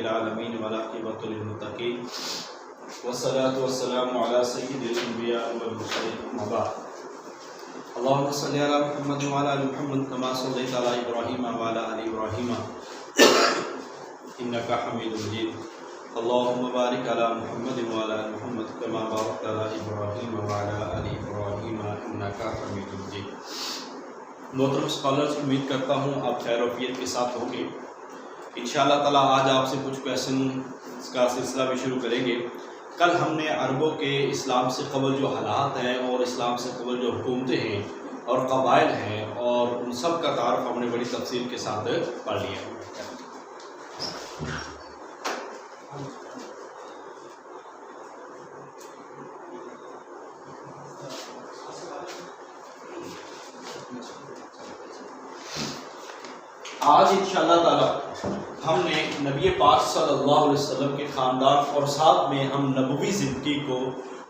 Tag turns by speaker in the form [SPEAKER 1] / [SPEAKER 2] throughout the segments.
[SPEAKER 1] العالمین والعاقبۃ للمتقین والصلاة والسلام علی سید الانبیاء والمرسلین اما بعد اللہم صلی علی محمد وعلی آل محمد کما صلیت علی ابراہیم وعلی آل ابراہیم انک حمید مجید اللہم بارک علی محمد وعلی آل محمد کما بارکت علی ابراہیم وعلی آل ابراہیم انک حمید مجید۔ محترم اسکالرز، امید کرتا ہوں آپ خیر وفیت کے ساتھ ہوں گے۔ انشاءاللہ تعالیٰ آج آپ سے کچھ کویشچن کا سلسلہ بھی شروع کریں گے۔ کل ہم نے عربوں کے اسلام سے قبل جو حالات ہیں اور اسلام سے قبل جو حکومتیں ہیں اور قبائل ہیں اور ان سب کا تعارف ہم نے بڑی تفصیل کے ساتھ پڑھ لیا۔ آج انشاءاللہ تعالیٰ ہم نے نبی پاک صلی اللہ علیہ وسلم کے خاندان اور ساتھ میں ہم نبوی زندگی کو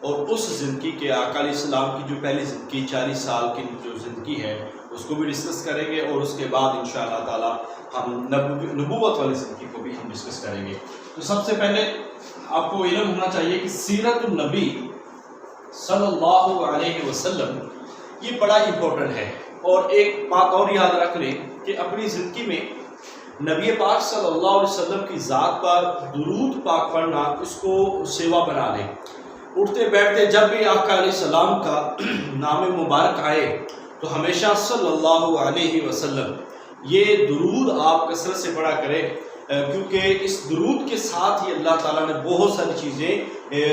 [SPEAKER 1] اور اس زندگی کے آقا علیہ السلام کی جو پہلی زندگی 40 سال کی جو زندگی ہے اس کو بھی ڈسکس کریں گے، اور اس کے بعد انشاءاللہ تعالیٰ ہم نبوت والی زندگی کو بھی ہم ڈسکس کریں گے۔ تو سب سے پہلے آپ کو علم ہونا چاہیے کہ سیرت النبی صلی اللہ علیہ وسلم یہ بڑا امپورٹنٹ ہے، اور ایک بات اور یاد رکھ لیں کہ اپنی زندگی میں نبی پاک صلی اللہ علیہ وسلم کی ذات پر درود پاک پڑھنا اس کو سیوا بنا لیں۔ اٹھتے بیٹھتے جب بھی آقا علیہ السلام کا نام مبارک آئے تو ہمیشہ صلی اللہ علیہ وسلم یہ درود آپ کثرت سے پڑھا کریں، کیونکہ اس درود کے ساتھ ہی اللہ تعالیٰ نے بہت ساری چیزیں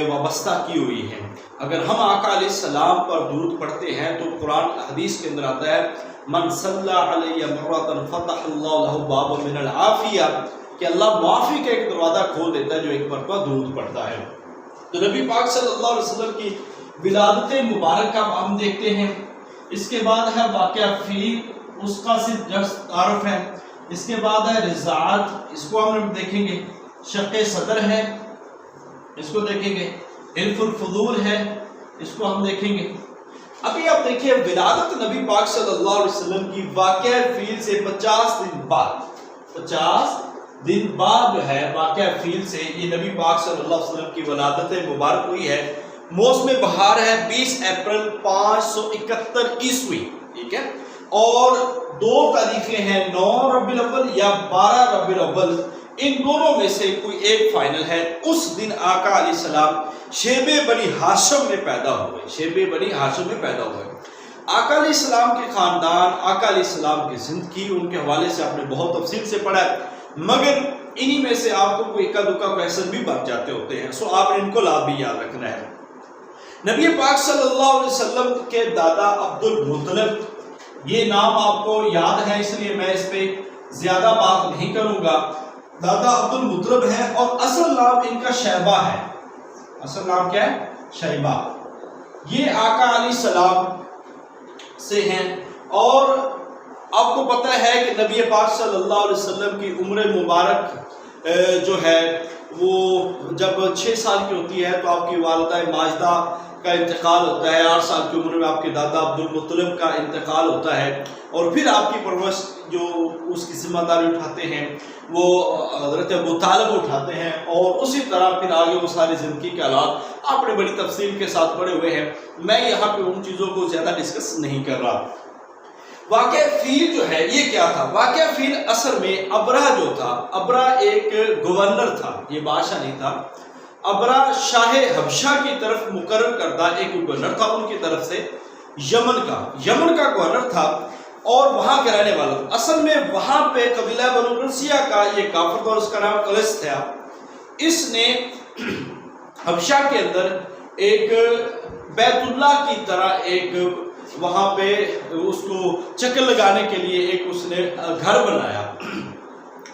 [SPEAKER 1] وابستہ کی ہوئی ہیں۔ اگر ہم آقا علیہ السلام پر درود پڑھتے ہیں تو قرآن حدیث کے اندر آتا ہے من صلی علیہ مرۃ فتح اللہ لہ بابا من العافیہ، کہ اللہ معافی کا ایک دروازہ کھول دیتا ہے جو ایک مرتبہ درود پڑھتا ہے۔ تو نبی پاک صلی اللہ علیہ وسلم کی ولادت مبارکہ ہم دیکھتے ہیں۔ اس کے بعد ہے واقعہ فیل، اس کا صرف تعارف ہے۔ اس کے بعد ہے رضاعت، اس کو ہم دیکھیں گے۔ شق صدر ہے، اس کو دیکھیں گے۔ حلف الفضول ہے، اس کو ہم دیکھیں گے۔ ابھی آپ دیکھیں ولادت نبی پاک صلی اللہ علیہ وسلم کی واقعہ فیل سے 50 دن بعد جو ہے واقعہ فیل سے یہ نبی پاک صلی اللہ علیہ وسلم کی ولادت مبارک ہوئی ہے۔ موسم بہار ہے 20 اپریل 571 عیسوی، ٹھیک ہے، اور 2 تاریخیں ہیں 9 ربیع الاول یا 12 ربیع الاول، ان دونوں میں سے کوئی ایک فائنل ہے۔ اس دن آقا علیہ السلام شیب بنی ہاشم میں پیدا ہوئے، آقا علیہ السلام کے خاندان، آقا علیہ السلام کی زندگی، ان کے حوالے سے آپ نے بہت تفصیل سے پڑھا ہے، مگر انہی میں سے آپ کو کوئی اکا دکا کویشچن بھی بن جاتے ہوتے ہیں، سو آپ نے ان کو بھی یاد رکھنا ہے۔ نبی پاک صلی اللہ علیہ وسلم کے دادا عبد المطلب، یہ نام آپ کو یاد ہے اس لیے میں اس پہ زیادہ بات نہیں کروں گا۔ دادا عبد المطلب ہے اور اصل نام ان کا شیبہ ہے۔ اصل نام کیا ہے؟ شیبہ۔ یہ آقا علیہ السلام سے ہیں، اور آپ کو پتہ ہے کہ نبی پاک صلی اللہ علیہ وسلم کی عمر مبارک جو ہے وہ جب 6 سال کی ہوتی ہے تو آپ کی والدہ ماجدہ کا انتقال ہوتا ہے۔ 8 سال کی عمر میں آپ کے دادا عبد المطلب کا انتقال ہوتا ہے، اور پھر آپ کی پرورش جو اس کی ذمہ داری اٹھاتے ہیں وہ حضرت ابو طالب اٹھاتے ہیں، اور اسی طرح پھر آگے وہ ساری زندگی کے حالات آپ نے بڑی تفصیل کے ساتھ پڑھے ہوئے ہیں، میں یہاں پہ ان چیزوں کو زیادہ ڈسکس نہیں کر رہا۔ واقعہ فیل جو ہے یہ کیا تھا؟ واقعہ فیل اصل میں ابرہ جو تھا، ابرہ ایک گورنر تھا، یہ بادشاہ نہیں تھا۔ ابرہ شاہ حبشہ کی طرف مقرر کردہ ایک گورنر تھا، ان کی طرف سے یمن کا گورنر تھا، اور وہاں کے رہنے والا تھا۔ اصل میں وہاں پہ قبیلہ بنو قرظیہ کا یہ کافر تھا، اس کا نام قلس تھا۔ اس نے حبشہ کے اندر ایک بیت اللہ کی طرح ایک وہاں پہ اس کو چکر لگانے کے لیے ایک اس نے گھر بنایا،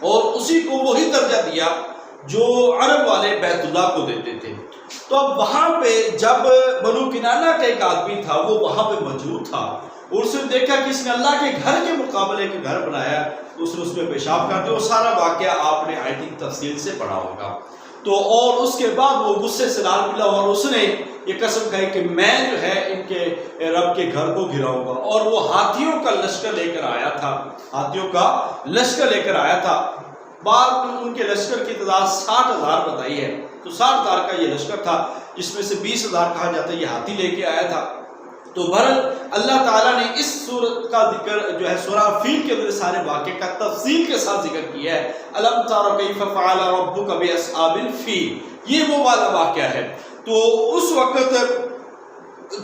[SPEAKER 1] اور اسی کو وہی درجہ دیا جو عرب والے بیت اللہ کو دیتے تھے۔ تو اب وہاں پہ جب بنو کنانہ کا ایک آدمی تھا وہ وہاں پہ موجود تھا، اور اس نے دیکھا کہ اس نے اللہ کے گھر کے مقابلے ایک گھر بنایا، تو اس نے اس میں پیشاب کر دیا۔ وہ سارا واقعہ آپ نے آئی تھنک تفصیل سے پڑھا ہوگا۔ تو اور اس کے بعد وہ غصے سے لال پلا، اور اس نے یہ قسم کھائی کہ میں جو ہے ان کے رب کے گھر کو گراؤں گا، اور وہ ہاتھیوں کا لشکر لے کر آیا تھا، بعد میں ان کے لشکر کی تعداد 60,000 بتائی ہے، تو 60,000 کا یہ لشکر تھا، جس میں سے 20,000 کہا جاتا ہے یہ ہاتھی لے کے آیا تھا۔ تو بہرحال اللہ تعالیٰ نے اس صورت کا ذکر جو ہے سورہ فیل کے اندر سارے واقعے کا تفصیل کے ساتھ ذکر کیا ہے۔ الم تر کیف فعل ربک باصحاب الفیل، یہ وہ والا واقعہ ہے۔ تو اس وقت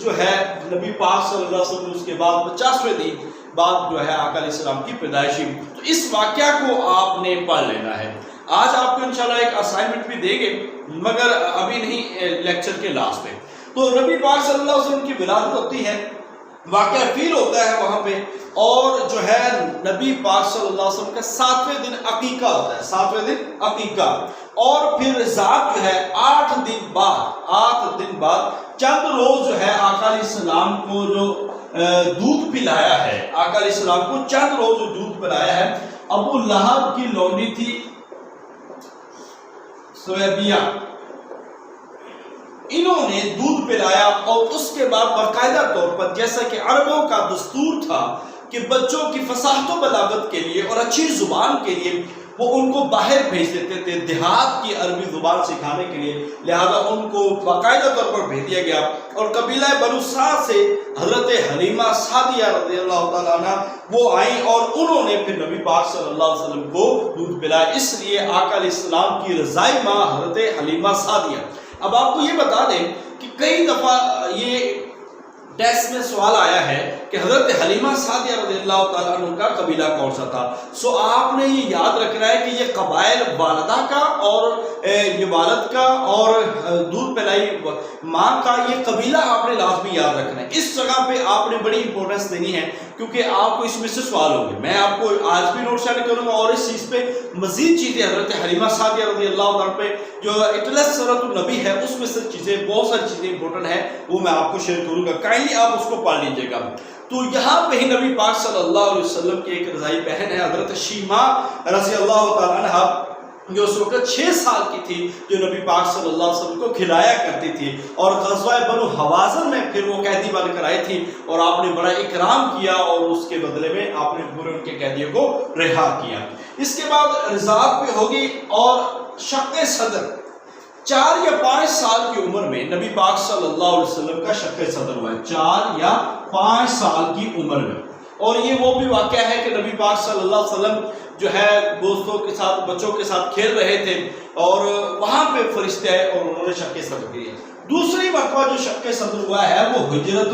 [SPEAKER 1] جو ہے نبی پاک صلی اللہ علیہ وسلم اس کے بعد 50ویں دن بعد جو ہے آقا علیہ السلام کی پیدائش، تو اس واقعہ کو آپ نے پڑھ لینا ہے۔ آج آپ کو انشاءاللہ ایک اسائنمنٹ بھی دیں گے، مگر ابھی نہیں، لیکچر کے لاسٹ میں۔ تو نبی پاک صلی اللہ علیہ وسلم کی ولادت ہوتی ہے، واقعہ فیل ہوتا ہے وہاں پہ، اور جو ہے نبی پاک صلی اللہ علیہ وسلم کا 7ویں دن عقیقہ ہوتا ہے، 7ویں دن عقیقہ، اور پھر ذات جو ہے 8 دن بعد چند روز جو ہے آقا علیہ السلام کو جو دودھ پلایا ہے، آقا علیہ السلام کو چند روز جو دودھ پلایا ہے، ابو لہب کی لونڈی تھی سویبیہ، انہوں نے دودھ پلایا، اور اس کے بعد باقاعدہ طور پر جیسا کہ عربوں کا دستور تھا کہ بچوں کی فصاحت و بلاغت کے لیے اور اچھی زبان کے لیے وہ ان کو باہر بھیج دیتے تھے دیہات کی عربی زبان سکھانے کے لیے، لہذا ان کو باقاعدہ طور پر بھیج دیا گیا، اور قبیلہ بنو سعد سے حضرت حلیمہ سعدیہ رضی اللہ تعالیٰ عنہ وہ آئیں، اور انہوں نے پھر نبی پاک صلی اللہ علیہ وسلم کو دودھ پلایا، اس لیے آقا علیہ السلام کی رضائی ماں حضرت حلیمہ سعدیہ۔ اب آپ کو یہ بتا دیں کہ کئی دفعہ یہ ٹیسٹ میں سوال آیا ہے کہ حضرت حلیمہ سعدیہ رضی اللہ تعالیٰ عنہ کا قبیلہ کون سا تھا، سو آپ نے یہ یاد رکھنا ہے کہ یہ قبائل والدہ کا اور یہ والد کا اور دودھ پلائی ماں کا یہ قبیلہ آپ نے لازمی یاد رکھنا ہے۔ اس جگہ پہ آپ نے بڑی امپورٹنس دینی ہے، کیونکہ آپ کو اس میں سے سوال ہوں گے، میں آپ کو آج بھی نوٹ شیئر کروں گا، اور اس چیز پہ مزید چیزیں حضرت حلیمہ سعدیہ رضی اللہ تعالیٰ پہ جو اطلاس سورۃ النبی ہے اس میں سے چیزیں، بہت ساری چیزیں امپورٹنٹ ہیں، وہ میں آپ کو شیئر کروں گا، کائنڈلی آپ اس کو پڑھ لیجیے گا۔ تو یہاں پہ ہی نبی پاک صلی اللہ علیہ وسلم کی ایک رضائی بہن ہے حضرت شیمہ رضی اللہ تعالیٰ عنہ، جو اس وقت 6 سال کی تھی، جو نبی پاک صلی اللہ علیہ وسلم کو کھلایا کرتی تھی، اور غزوہ بنو حوازن میں پھر وہ قیدی بن کر آئی تھی، اور آپ نے بڑا اکرام کیا، اور اس کے بدلے میں آپ نے پورے ان کے قیدیوں کو رہا کیا۔ اس کے بعد رضاعت پہ ہوگی، اور شق صدر 4 یا 5 سال کی عمر میں نبی پاک صلی اللہ علیہ وسلم کا شق صدر ہوا ہے، 4 یا 5 سال کی عمر میں، اور یہ وہ بھی واقعہ ہے کہ نبی پاک صلی اللہ علیہ وسلم جو ہے دوستوں کے ساتھ، بچوں کے ساتھ کھیل رہے تھے، اور وہاں پہ فرشتے آئے اور انہوں نے شق صدر کیا۔ دوسری مرتبہ جو شق صدر ہوا ہے وہ ہجرت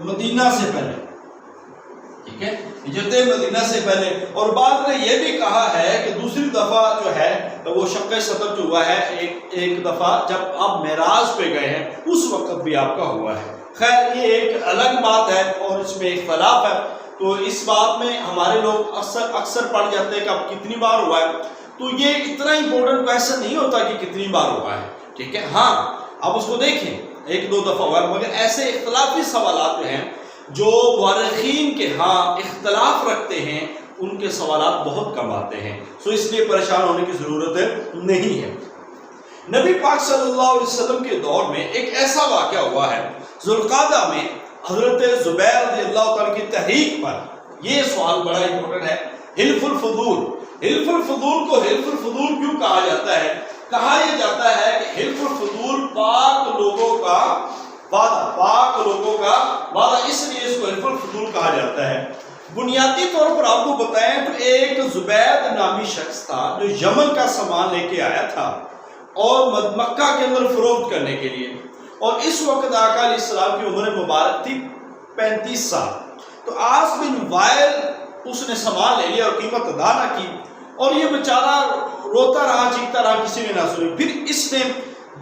[SPEAKER 1] مدینہ سے پہلے، ٹھیک ہے، ہجرت مدینہ سے پہلے، اور بعد نے یہ بھی کہا ہے کہ دوسری دفعہ جو ہے وہ شق صدر جو ہوا ہے ایک دفعہ جب آپ معراج پہ گئے ہیں اس وقت بھی آپ کا ہوا ہے۔ خیر یہ ایک الگ بات ہے اور اس میں اختلاف ہے، تو اس بات میں ہمارے لوگ اکثر پڑھ جاتے ہیں کہ اب کتنی بار ہوا ہے، تو یہ اتنا امپورٹنٹ کویسچن نہیں ہوتا کہ کتنی بار ہوا ہے، ٹھیک ہے، ہاں آپ اس کو دیکھیں 1-2 دفعہ ہوا ہے، مگر ایسے اختلافی سوالات جو ہیں جو مورخین کے ہاں اختلاف رکھتے ہیں ان کے سوالات بہت کم آتے ہیں، سو اس لیے پریشان ہونے کی ضرورت نہیں ہے۔ نبی پاک صلی اللہ علیہ وسلم کے دور میں ایک ایسا واقعہ ہوا ہے، ذوالقعدہ میں حضرت زبیر رضی اللہ تعالیٰ کی تحریک پر، یہ سوال بڑا امپورٹنٹ ہے، حلف الفضول، حلف الفضول کو حلف الفضول کیوں کہا جاتا ہے؟ کہا یہ جاتا ہے کہ حلف الفضول پاک لوگوں کا وعدہ، اس لیے اس کو حلف الفضول کہا جاتا ہے۔ بنیادی طور پر آپ کو بتائیں تو ایک زبید نامی شخص تھا جو یمن کا سامان لے کے آیا تھا اور مکہ کے اندر فروخت کرنے کے لیے، اور اس وقت آقا علیہ السلام کی عمر مبارک تھی 35 سال۔ تو عاص بن وائل اس نے سامان لے لیا اور قیمت ادا نہ کی، اور یہ بیچارہ روتا رہا، چیختا رہا، کسی نے نہ سنی۔ پھر اس نے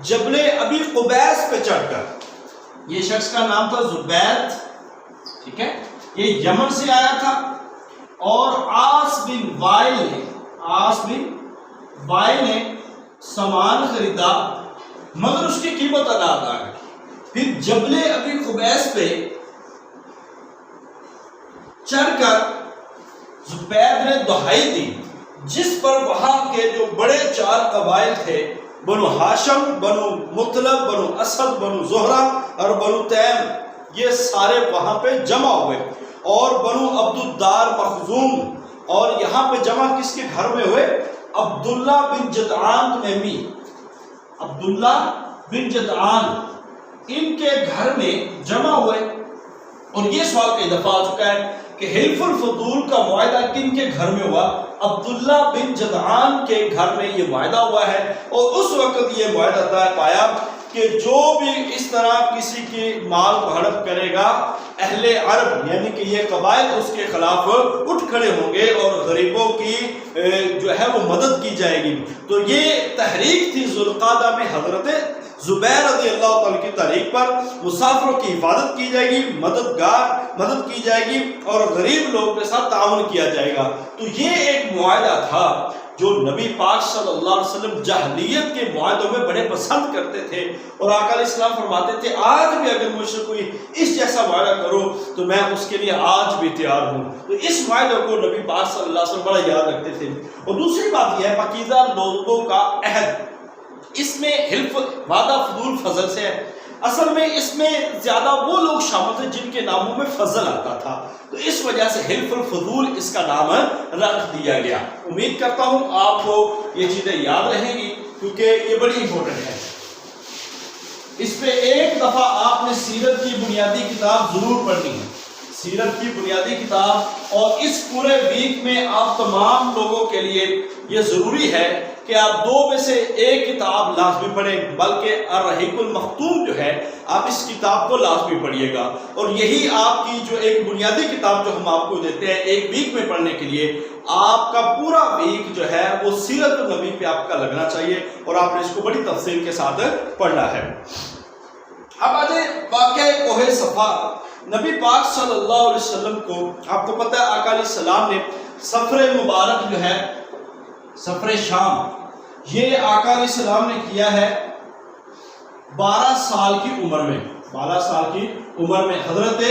[SPEAKER 1] جبل ابی قبیس پہ چڑھ کر، یہ شخص کا نام تھا زبید، ٹھیک ہے، یہ یمن سے آیا تھا، اور عاص بن وائل نے سامان خریدا مگر اس کی قیمت ادا نہ کی۔ پھر جبل ابی قبیس پہ چڑھ کر زبید نے دہائی دی، جس پر وہاں کے جو بڑے 4 قبائل تھے، بنو ہاشم، بنو مطلب، بنو اسد، بنو زہرہ اور بنو تیم، یہ سارے وہاں پہ جمع ہوئے، اور بنو عبد الدار مخزوم اور یہاں پہ جمع کس کے گھر میں ہوئے؟ عبداللہ بن جدعان تمیمی، عبداللہ بن جدعان ان کے گھر میں جمع ہوئے۔ اور یہ سوال کئی دفعہ آ چکا ہے کہ حلف الفضول کا معاہدہ کن کے گھر میں ہوا؟ عبداللہ بن جدعان کے گھر میں یہ معاہدہ ہوا ہے، اور اس وقت یہ معاہدہ طے پایا کہ جو بھی اس طرح کسی کی مال کو ہڑپ کرے گا، اہل عرب یعنی کہ یہ قبائل اس کے خلاف اٹھ کھڑے ہوں گے اور غریبوں کی جو ہے وہ مدد کی جائے گی۔ تو یہ تحریک تھی ذوالقعدہ میں حضرت زبیر رضی اللہ تعالیٰ کی تحریک پر، مسافروں کی حفاظت کی جائے گی، مدد کی جائے گی اور غریب لوگوں کے ساتھ تعاون کیا جائے گا۔ تو یہ ایک معاہدہ تھا جو نبی پاک صلی اللہ علیہ وسلم جاہلیت کے معاہدوں میں بڑے پسند کرتے تھے، اور آقا علیہ السلام فرماتے تھے آج بھی اگر مجھ سے کوئی اس جیسا معاہدہ کرو تو میں اس کے لیے آج بھی تیار ہوں۔ تو اس معاہدے کو نبی پاک صلی اللہ علیہ وسلم بڑا یاد رکھتے تھے۔ اور دوسری بات یہ ہے پاکیزہ لوگوں کا عہد، اس میں حلف وعدہ فضول فضل سے ہے۔ اصل میں اس میں زیادہ وہ لوگ شامل تھے جن کے ناموں میں فضل آتا تھا، تو اس وجہ سے حلف الفضول اس کا نام رکھ دیا گیا۔ امید کرتا ہوں آپ کو یہ چیزیں یاد رہیں گی کیونکہ یہ بڑی امپورٹنٹ ہے۔ اس پہ ایک دفعہ آپ نے سیرت کی بنیادی کتاب ضرور پڑھنی ہے، سیرت کی بنیادی کتاب، اور اس پورے ویک میں آپ تمام لوگوں کے لیے یہ ضروری ہے کہ آپ 2 میں سے ایک کتاب لازمی پڑھیں، بلکہ الرحیق المختوم جو ہے آپ اس کتاب کو لازمی پڑھیے گا، اور یہی آپ کی جو ایک بنیادی کتاب جو ہم آپ کو دیتے ہیں ایک ویک میں پڑھنے کے لیے، آپ کا پورا ویک جو ہے وہ سیرت النبی پہ آپ کا لگنا چاہیے، اور آپ نے اس کو بڑی تفصیل کے ساتھ پڑھنا ہے۔ اب آجے واقعہ کوہ صفا۔ نبی پاک صلی اللہ علیہ وسلم کو آپ کو پتہ ہے آقا علیہ السلام نے سفر مبارک جو ہے سفر شام، یہ آقا علیہ السلام نے کیا ہے 12 سال کی عمر میں، 12 سال کی عمر میں حضرت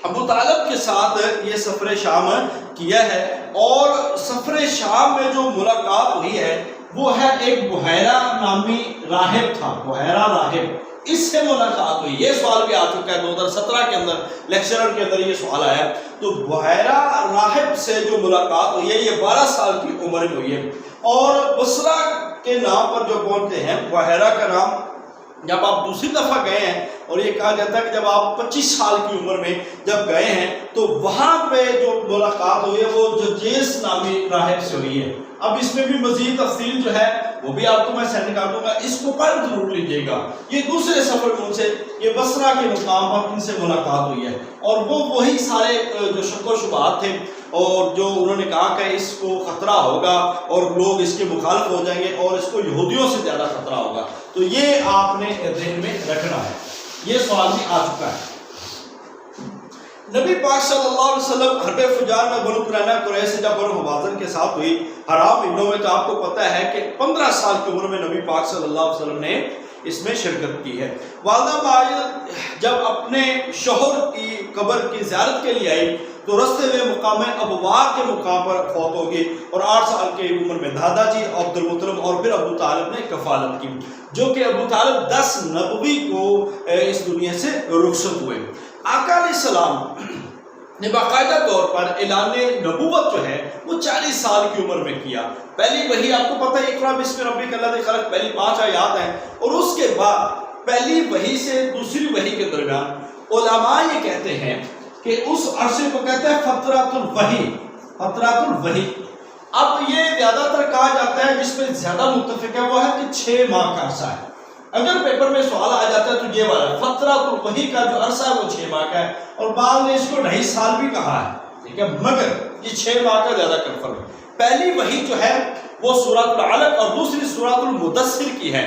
[SPEAKER 1] ابو طالب کے ساتھ یہ سفر شام کیا ہے۔ اور سفر شام میں جو ملاقات ہوئی ہے وہ ہے ایک بحیرہ نامی راہب تھا، بحیرہ راہب، اس سے ملاقات ہوئی۔ یہ سوال بھی آ چکا ہے 2017 کے اندر لیکچرر کے اندر یہ سوال آیا، تو بحیرہ راہب سے جو ملاقات ہوئی ہے یہ 12 سال کی عمر میں ہوئی ہے، اور بصرہ کے نام پر جو پہنچتے ہیں، بحیرہ کا نام جب آپ دوسری دفعہ گئے ہیں، اور یہ کہا جاتا ہے کہ جب آپ 25 سال کی عمر میں جب گئے ہیں تو وہاں پہ جو ملاقات ہوئی ہے وہ جرجیس نامی راہب سے ہوئی ہے۔ اب اس میں بھی مزید تفصیل جو ہے وہ بھی آپ کو میں سینڈ کر دوں گا، اس کو پڑھ ضرور لیجیے گا۔ یہ دوسرے سفر میں ان سے یہ بصرہ کے مقام پر ان سے ملاقات ہوئی ہے، اور وہ وہی سارے جو شک و شبہات تھے اور جو انہوں نے کہا کہ اس کو خطرہ ہوگا اور لوگ اس کے مخالف ہو جائیں گے اور اس کو یہودیوں سے زیادہ خطرہ ہوگا، تو یہ آپ نے ذہن میں رکھنا ہے۔ یہ سوال بھی آ چکا ہے۔ نبی پاک صلی اللہ علیہ وسلم حرب فجار میں بنو قرینہ قریش سے جب بنو حوازن کے ساتھ ہوئی حرام مہینوں میں، تو آپ کو پتہ ہے کہ 15 سال کی عمر میں نبی پاک صلی اللہ علیہ وسلم نے اس میں شرکت کی ہے۔ والدہ ماجد جب اپنے شوہر کی قبر کی زیارت کے لیے آئی تو رستے میں مقام ابوا کے مقام پر فوت ہو گئی، اور 8 سال کی عمر میں دادا جی عبد المطلب اور پھر ابو طالب نے کفالت کی، جو کہ ابو طالب 10 نبوی کو اس دنیا سے رخصت ہوئے۔ آقا علیہ السلام نے باقاعدہ طور پر اعلان نبوت جو ہے وہ 40 سال کی عمر میں کیا۔ پہلی وحی آپ کو پتہ ہے اقرا بسم ربک الذی خلق، پہلی 5 آیات ہیں، اور اس کے بعد پہلی وحی سے دوسری وحی کے درمیان علماء یہ کہتے ہیں کہ اس عرصے کو کہتے ہیں فترۃ الوحی، فترۃ الوحی۔ اب یہ زیادہ تر کہا جاتا ہے، جس پہ زیادہ متفق ہے وہ ہے کہ 6 ماہ کا عرصہ ہے۔ اگر پیپر میں سوال آ جاتا ہے تو یہ والا فترۃ الوحی کا جو عرصہ ہے وہ 6 ماہ کا ہے، اور بعض نے اس کو 2.5 سال بھی کہا ہے، ٹھیک ہے، مگر یہ 6 ماہ کا زیادہ کنفرم ہے۔ پہلی وحی جو ہے وہ سورۃ العلق اور دوسری سورۃ المدثر کی ہے۔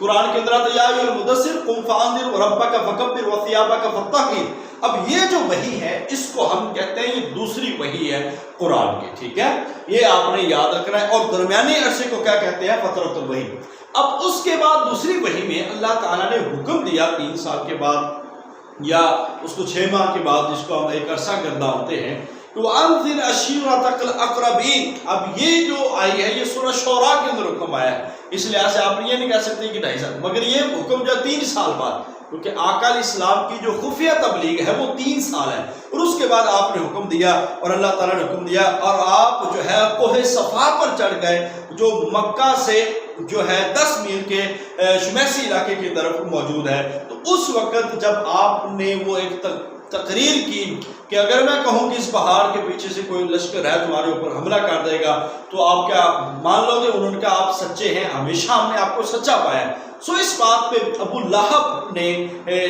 [SPEAKER 1] قرآن کے اندر آتا ہے یا ایھا المدثر قم فانذر وربک فکبر وثیابک فطہر۔ اب یہ جو وحی ہے اس کو ہم کہتے ہیں یہ دوسری وحی ہے قرآن کی، ٹھیک ہے، یہ آپ نے یاد رکھنا ہے۔ اور درمیانی عرصے کو کیا کہتے ہیں؟ فترۃ الوحی۔ اب اس کے بعد دوسری وحی میں اللہ تعالیٰ نے حکم دیا 3 سال کے بعد یا اس کو 6 ماہ کے بعد، جس کو ہم ایک عرصہ گردانتے ہیں، تو انذر عشیرتک الاقربین۔ اب یہ جو آئی ہے یہ سورہ شعراء کے اندر حکم آیا ہے، اس لحاظ سے آپ یہ نہیں کہہ سکتے کہ 2.5 سال، مگر یہ حکم جو 3 سال بعد کیونکہ آقا علیہ السلام کی جو خفیہ تبلیغ ہے وہ 3 سال ہے، اور اس کے بعد آپ نے حکم دیا اور اللہ تعالیٰ نے حکم دیا اور آپ جو ہے کوہ صفا پر چڑھ گئے، جو مکہ سے جو ہے 10 میل کے شمیسی علاقے کی طرف موجود ہے۔ تو اس وقت جب آپ نے وہ ایک تقریر کی کہ اگر میں کہوں کہ اس پہاڑ کے پیچھے سے کوئی لشکر ہے تمہارے اوپر حملہ کر دے گا تو آپ کیا مان لو گے؟ انہوں نے کہا آپ سچے ہیں، ہمیشہ ہم نے آپ کو سچا پایا۔ سو اس بات پہ ابو لہب نے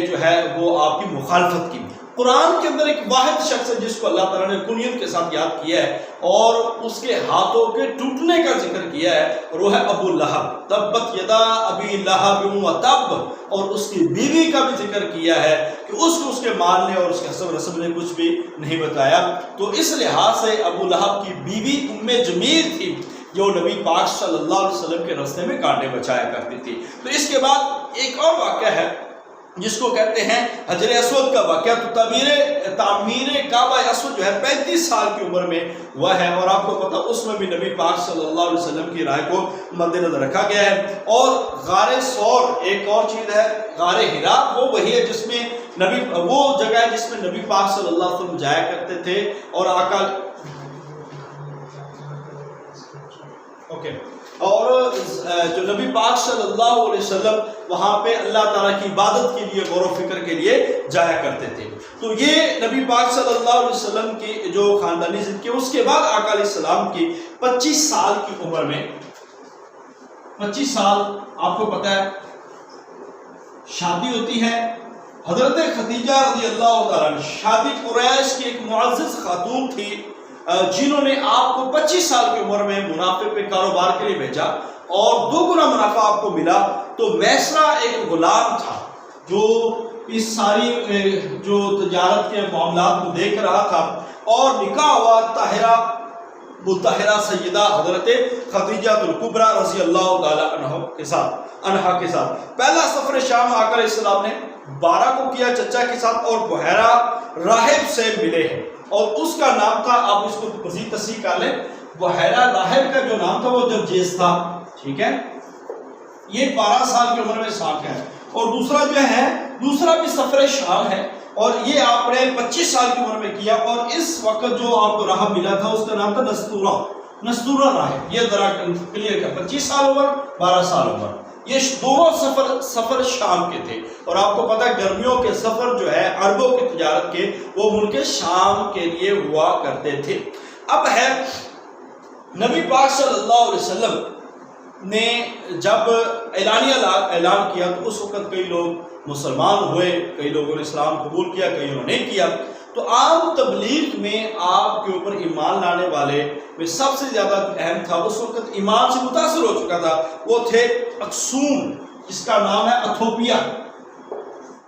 [SPEAKER 1] جو ہے وہ آپ کی مخالفت کی۔ قرآن کے اندر ایک واحد شخص ہے جس کو اللہ تعالیٰ نے کنیت کے ساتھ یاد کیا ہے اور اس کے ہاتھوں کے ٹوٹنے کا ذکر کیا ہے، اور وہ ہے ابو لہب، تبت یدا ابی لہب وتب، اور اس کی بیوی کا بھی ذکر کیا ہے کہ اس کو اس کے مال نے اور اس کے حسب رسب نے کچھ بھی نہیں بتایا۔ تو اس لحاظ سے ابو لہب کی بیوی ام جمیل تھی جو نبی پاک صلی اللہ علیہ وسلم کے راستے میں کانٹے بچایا کرتی تھی۔ تو اس کے بعد ایک اور واقعہ ہے جس کو کہتے ہیں حجر اسود کا واقعہ۔ تو تعمیر کعبہ اسود جو ہے 35 سال کی عمر میں ہوا ہے، اور آپ کو پتا اس میں بھی نبی پاک صلی اللہ علیہ وسلم کی رائے کو مد نظر رکھا گیا ہے۔ اور غار ثور ایک اور چیز ہے، غار حرا وہ وہی ہے جس میں وہ جگہ ہے جس میں نبی پاک صلی اللہ علیہ وسلم جایا کرتے تھے، اور آقا اور جو نبی پاک صلی اللہ علیہ وسلم وہاں پہ اللہ تعالیٰ کی عبادت کے لیے غور و فکر کے لیے جایا کرتے تھے۔ تو یہ نبی پاک صلی اللہ علیہ وسلم کی جو خاندانی زندگی، اس کے بعد آقا علیہ السلام کی 25 سال کی عمر میں 25 سال آپ کو پتہ ہے شادی ہوتی ہے۔ حضرت خدیجہ رضی اللہ تعالیٰ عنہ شادی قریش کی ایک معزز خاتون تھی جنہوں نے آپ کو 25 سال کی عمر میں منافع پہ کاروبار کے لیے بھیجا اور 2 گنا منافع آپ کو ملا۔ تو میسرہ ایک غلام تھا جو اس ساری جو تجارت کے معاملات کو دیکھ رہا تھا، اور نکاح ہوا طاہرہ مطہرہ سیدہ حضرت خدیجہ الکبریٰ رضی اللہ تعالی عنہا کے ساتھ۔ پہلا سفر شام آقا علیہ السلام نے 12 کو کیا چچا کے ساتھ، اور بحیرہ راہب سے ملے ہیں، اور اس کا نام تھا، آپ اس کو مزید تصحیح کر لیں، بحیرہ راہب کا جو نام تھا وہ جرجیس تھا، ٹھیک ہے۔ یہ 12 سال کی عمر میں ساکھ ہے۔ اور دوسرا جو ہے دوسرا بھی سفر شام ہے، اور یہ آپ نے 25 سال کی عمر میں کیا، اور اس وقت جو آپ کو راہب ملا تھا اس کا نام تھا نستورہ راہب۔ یہ ذرا کلیئر کر، 25 سال عمر 12 سال عمر، یہ دونوں سفر شام کے تھے۔ اور آپ کو پتہ ہے گرمیوں کے سفر جو ہے عربوں کی تجارت کے وہ ملک شام کے لیے ہوا کرتے تھے۔ اب ہے نبی پاک صلی اللہ علیہ وسلم نے جب اعلان کیا تو اس وقت کئی لوگ مسلمان ہوئے، کئی لوگوں نے اسلام قبول کیا، کئی انہوں نے کیا۔ تو عام تبلیغ میں آپ کے اوپر ایمان لانے والے میں سب سے زیادہ اہم تھا، اس وقت ایمان سے متاثر ہو چکا تھا، وہ تھے اکسوم، جس کا نام ہے اتھوپیا،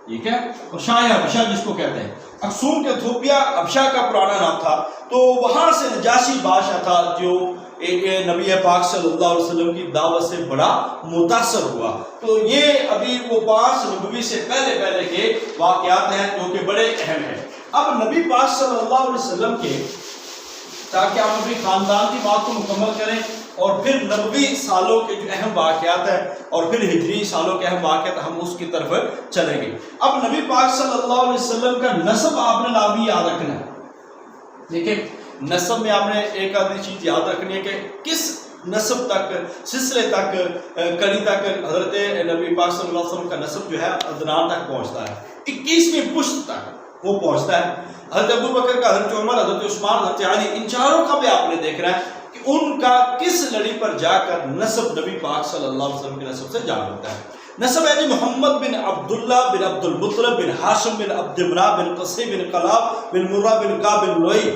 [SPEAKER 1] ٹھیک ہے، اور شاہ حبشہ جس کو کہتے ہیں۔ اکسوم کے اتھوپیا حبشہ کا پرانا نام تھا۔ تو وہاں سے نجاشی بادشاہ تھا جو نبی پاک صلی اللہ علیہ وسلم کی دعوت سے بڑا متاثر ہوا۔ تو یہ ابھی وہ 5 نبوی سے پہلے کے واقعات ہیں جو کہ بڑے اہم ہیں۔ اب نبی پاک صلی اللہ علیہ وسلم کے، تاکہ ہم اپنی خاندان کی بات کو مکمل کریں اور پھر نبوی سالوں کے جو اہم واقعات ہیں اور پھر ہجری سالوں کے اہم واقعات، ہم اس کی طرف چلیں گے۔ اب نبی پاک صلی اللہ علیہ وسلم کا نسب آپ نے لازمی یاد رکھنا ہے۔ دیکھیں نسب میں آپ نے ایک آدھی چیز یاد رکھنی ہے کہ کس نسب تک، سلسلے تک، کڑی تک حضرت نبی پاک صلی اللہ علیہ وسلم کا نسب جو ہے عدنان تک پہنچتا ہے، 21ویں پشت تک وہ پہنچتا ہے۔ حضرت ابو بکر کا، حضرت عمر، حضرت عثمان، حضرت علی، ان چاروں کا بھی آپ نے دیکھ رہا ہے کہ ان کا کس لڑی پر جا کر نسب نبی پاک صلی اللہ علیہ وسلم کے نسب سے جا ملتا ہے۔ نسب ہے جی محمد بن عبداللہ بن عبد المطلب بن ہاشم بن عبد مناف بن قصی بن کلاب بن مرہ بن کعب بن لؤی۔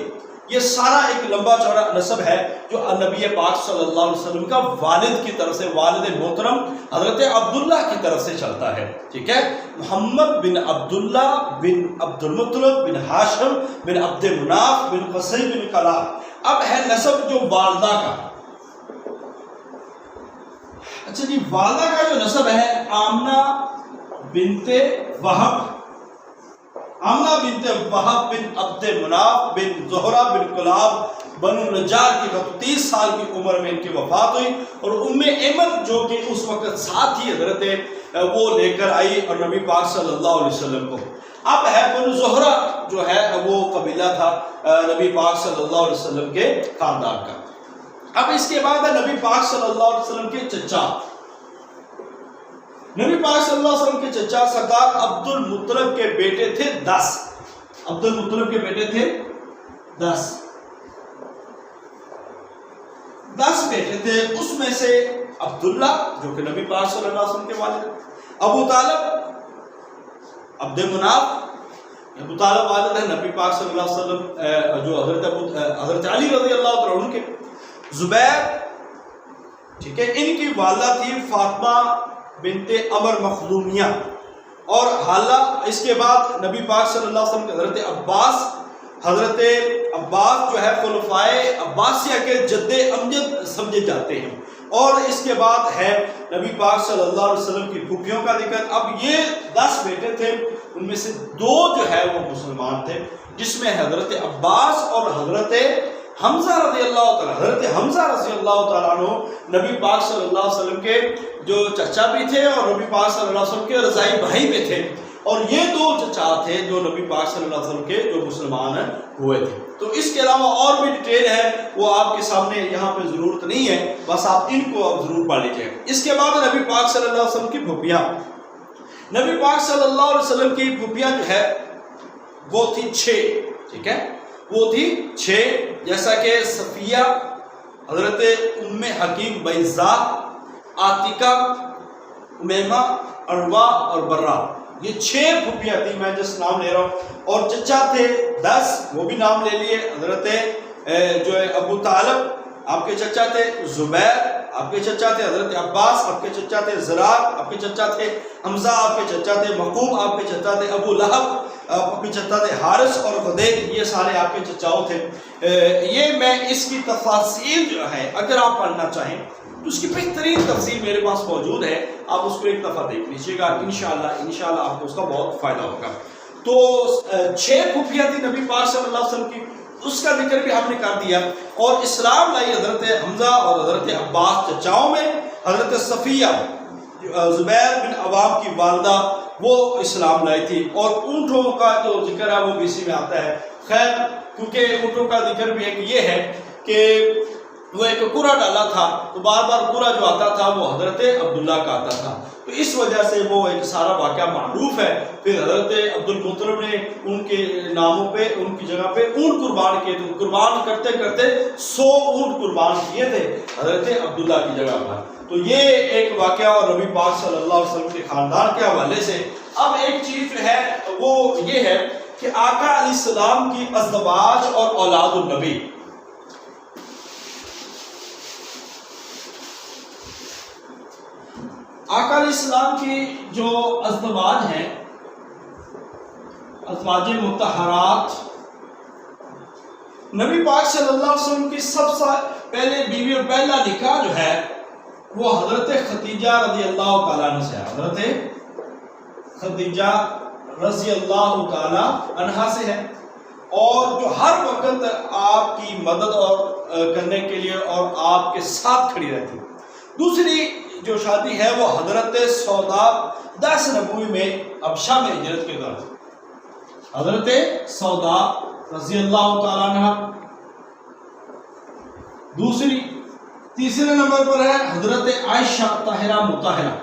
[SPEAKER 1] یہ سارا ایک لمبا چوڑا نسب ہے جو نبی پاک صلی اللہ علیہ وسلم کا والد کی طرف سے، والد محترم حضرت عبداللہ کی طرف سے چلتا ہے، ٹھیک ہے۔ محمد بن عبداللہ بن عبد المطلب بن ہاشم بن عبد مناف بن قصی بن کلاب۔ اب ہے نسب جو والدہ کا۔ اچھا جی، والدہ کا جو نسب ہے آمنہ بنت وہب، آمنہ بنت وہب بن عبد مناف بن زہرہ بن کلاب بنو نجار کی 30 سال کی عمر میں ان کی وفات ہوئی، اور ام ایمن جو کہ اس وقت ساتھ ہی حضرت وہ لے کر آئی اور نبی پاک صلی اللہ علیہ وسلم کو. اب ہے بنو زہرہ جو ہے وہ قبیلہ تھا نبی پاک صلی اللہ علیہ وسلم کے خاندان کا. اب اس کے بعد ہے نبی پاک صلی اللہ علیہ وسلم کے چچا. نبی پاک صلی اللہ علیہ وسلم کے چچا سردار عبد المطلب کے بیٹے تھے 10. عبد المطلب کے بیٹے تھے 10 بیٹے تھے. اس میں سے عبداللہ جو کہ نبی پاک صلی اللہ علیہ وسلم کے والد، ابو طالب، عبد مناف. ابو طالب والد ہے نبی پاک صلی اللہ علیہ وسلم جو حضرت علی رضی اللہ عنہ کے. زبیر، ٹھیک ہے، ان کی والدہ تھی فاطمہ بنت عمر مخزومیہ. اور حالہ اس کے بعد نبی پاک صلی اللہ علیہ وسلم کے حضرت عباس جو ہے خلفائے عباسیہ کے جد امجد سمجھے جاتے ہیں. اور اس کے بعد ہے نبی پاک صلی اللہ علیہ وسلم کی پھوپھیوں کا ذکر. اب یہ 10 بیٹے تھے، ان میں سے 2 جو ہے وہ مسلمان تھے، جس میں حضرت عباس اور حضرت حمزہ رضی اللہ تعالیٰ. حضرت حمزہ رضی اللہ تعالیٰ عنہ نبی پاک صلی اللہ علیہ وسلم کے جو چچا بھی تھے اور نبی پاک صلی اللہ علیہ وسلم کے رضائی بھائی بھی تھے. اور یہ 2 چچا تھے جو نبی پاک صلی اللہ علیہ وسلم کے جو مسلمان ہوئے تھے. تو اس کے علاوہ اور بھی ڈیٹیل ہے، وہ آپ کے سامنے یہاں پہ ضرورت نہیں ہے، بس آپ ان کو اب ضرور پڑھ لیجیے. اس کے بعد نبی پاک صلی اللہ علیہ وسلم کی پھوپھیاں. نبی پاک صلی اللہ علیہ وسلم کی پھوپھیاں جو ہے وہ تھی 6. ٹھیک ہے، وہ تھی 6، جیسا کہ صفیہ، حضرت ام حکیم بیضاء، عاتقہ، امیمہ، عروہ اور برہ. یہ 6 پھوپھیاں تھیں، میں جس نام لے رہا ہوں. اور چچا تھے 10، وہ بھی نام لے لیے. حضرت جو ہے ابو طالب آپ کے چچا تھے، زبیر آپ کے چچا تھے، حضرت عباس آپ کے چچا تھے، زرار آپ کے چچا تھے، حمزہ آپ کے چچا تھے، مقوم آپ کے چچا تھے، ابو لہب آپ کے چچا تھے، حارث اور غدیر یہ سارے آپ کے چچاؤں تھے. یہ میں اس کی تفاصیل جو ہے اگر آپ پڑھنا چاہیں تو اس کی بہترین تفصیل میرے پاس موجود ہے، آپ اس کو ایک دفعہ دیکھ لیجیے گا، انشاءاللہ آپ کو اس کا بہت فائدہ ہوگا. تو 6 پھوپھیاں تھی نبی پاک صلی اللہ علیہ وسلم کی، اس کا ذکر بھی ہم نے کر دیا. اور اسلام لائی حضرت حمزہ اور حضرت عباس چچاؤں میں. حضرت صفیہ زبیر بن عوام کی والدہ وہ اسلام لائی تھی. اور اونٹوں کا جو ذکر ہے وہ بھی اسی میں آتا ہے. خیر، کیونکہ اونٹوں کا ذکر بھی ایک یہ ہے کہ وہ ایک قرہ ڈالا تھا، تو بار بار قرہ جو آتا تھا وہ حضرت عبداللہ کا آتا تھا، تو اس وجہ سے وہ ایک سارا واقعہ معروف ہے. پھر حضرت عبد المطلب نے ان کے ناموں پہ، ان کی جگہ پہ اونٹ قربان کیے تھے. قربان کرتے کرتے 100 اونٹ قربان کیے تھے حضرت عبداللہ کی جگہ پر. تو یہ ایک واقعہ اور نبی پاک صلی اللہ علیہ وسلم کے خاندان کے حوالے سے. اب ایک چیز جو ہے وہ یہ ہے کہ آقا علیہ السلام کی ازدواج اور اولاد النبی. آقا علیہ السلام کی جو ازدواج ہیں، ازواج مطہرات، نبی پاک صلی اللہ علیہ وسلم کی سب سے پہلے بیوی اور پہلا نکاح جو ہے وہ حضرت خدیجہ رضی اللہ تعالیٰ عنہ سے ہے. حضرت خدیجہ رضی اللہ تعالیٰ عنہ سے ہے، اور جو ہر وقت آپ کی مدد اور کرنے کے لیے اور آپ کے ساتھ کھڑی رہتی. دوسری جو شادی ہے وہ حضرت سودا 10 نبوی میں حبشہ میں ہجرت کے دوران، حضرت سودا رضی اللہ تعالیٰ عنہ. تیسرے نمبر پر ہے حضرت عائشہ طاہرہ مطہرہ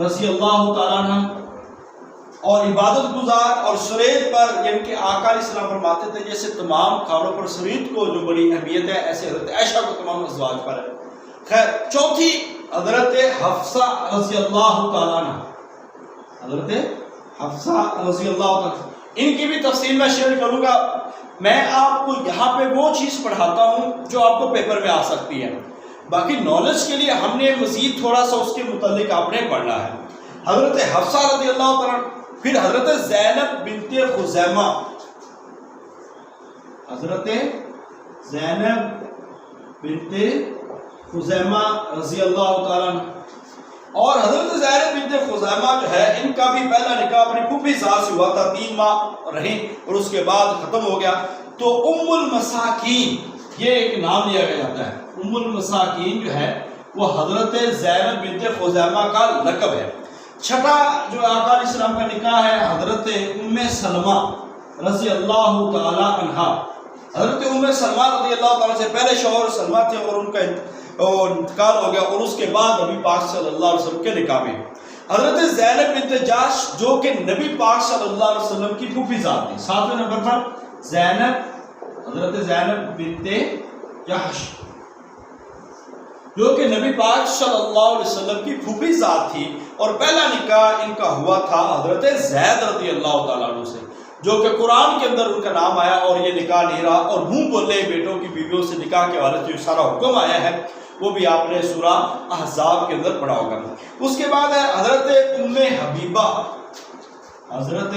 [SPEAKER 1] رضی اللہ تعالیٰ عنہ. اور عبادت گزار اور سرید پر، یعنی کہ آقا علیہ السلام فرماتے تھے جیسے تمام کھانوں پر سرید کو جو بڑی اہمیت ہے، ایسے حضرت عائشہ کو تمام ازواج پر ہے. خیر، چوتھی حضرت حفصہ رضی اللہ تعالیٰ عنہ. حضرت حفصہ رضی اللہ تعالیٰ، ان کی بھی تفصیل میں شیئر کروں گا. میں آپ کو یہاں پہ وہ چیز پڑھاتا ہوں جو آپ کو پیپر میں آ سکتی ہے، باقی نالج کے لیے ہم نے مزید تھوڑا سا اس کے متعلق آپ نے پڑھنا ہے. حضرت حفصہ رضی اللہ تعالیٰ، پھر حضرت زینب بنت خزیمہ، حضرت زینب بنت خزیمہ رضی اللہ تعالیٰ عنہ. اور حضرت زینب بنت خزیمہ جو ہے ان کا بھی پہلا نکاح اپنی پھوپھی ساس سے ہوا تھا، 3 ماہ رہی اور اس کے بعد ختم ہو گیا. تو ام المساکین یہ ایک نام لیا گیا جاتا ہے. ام المساکین جو ہے وہ حضرت زینب بنت خزیمہ کا لقب ہے. چھٹا جو آقا علیہ السلام کا نکاح ہے حضرت ام سلمہ رضی اللہ تعالی عنہا. حضرت ام سلمہ رضی اللہ تعالیٰ سے پہلے شوہر سلمہ تھے اور ان کا انتقال ہو گیا، اور اس کے بعد نبی پاک صلی اللہ علیہ وسلم کے نکاح میں حضرت زینب بنت جاش جو کہ نبی پاک صلی اللہ علیہ وسلم کی پھوپھی ذات تھی. ساتویں نمبر پر حضرت زینب بنت جاش جو کہ نبی پاک صلی اللہ علیہ وسلم کی پھوپھی ذات تھی، اور پہلا نکاح ان کا ہوا تھا حضرت زید رضی اللہ تعالیٰ عنہ سے، جو کہ قرآن کے اندر ان کا نام آیا، اور یہ نکاح نہیں رہا. اور منہ بولے بیٹوں کی بیویوں سے نکاح کے حوالے سے جو سارا حکم آیا ہے وہ بھی آپ نے سورہ احزاب کے اندر پڑھا ہوگا. اس کے بعد ہے حضرت ام حبیبہ، حضرت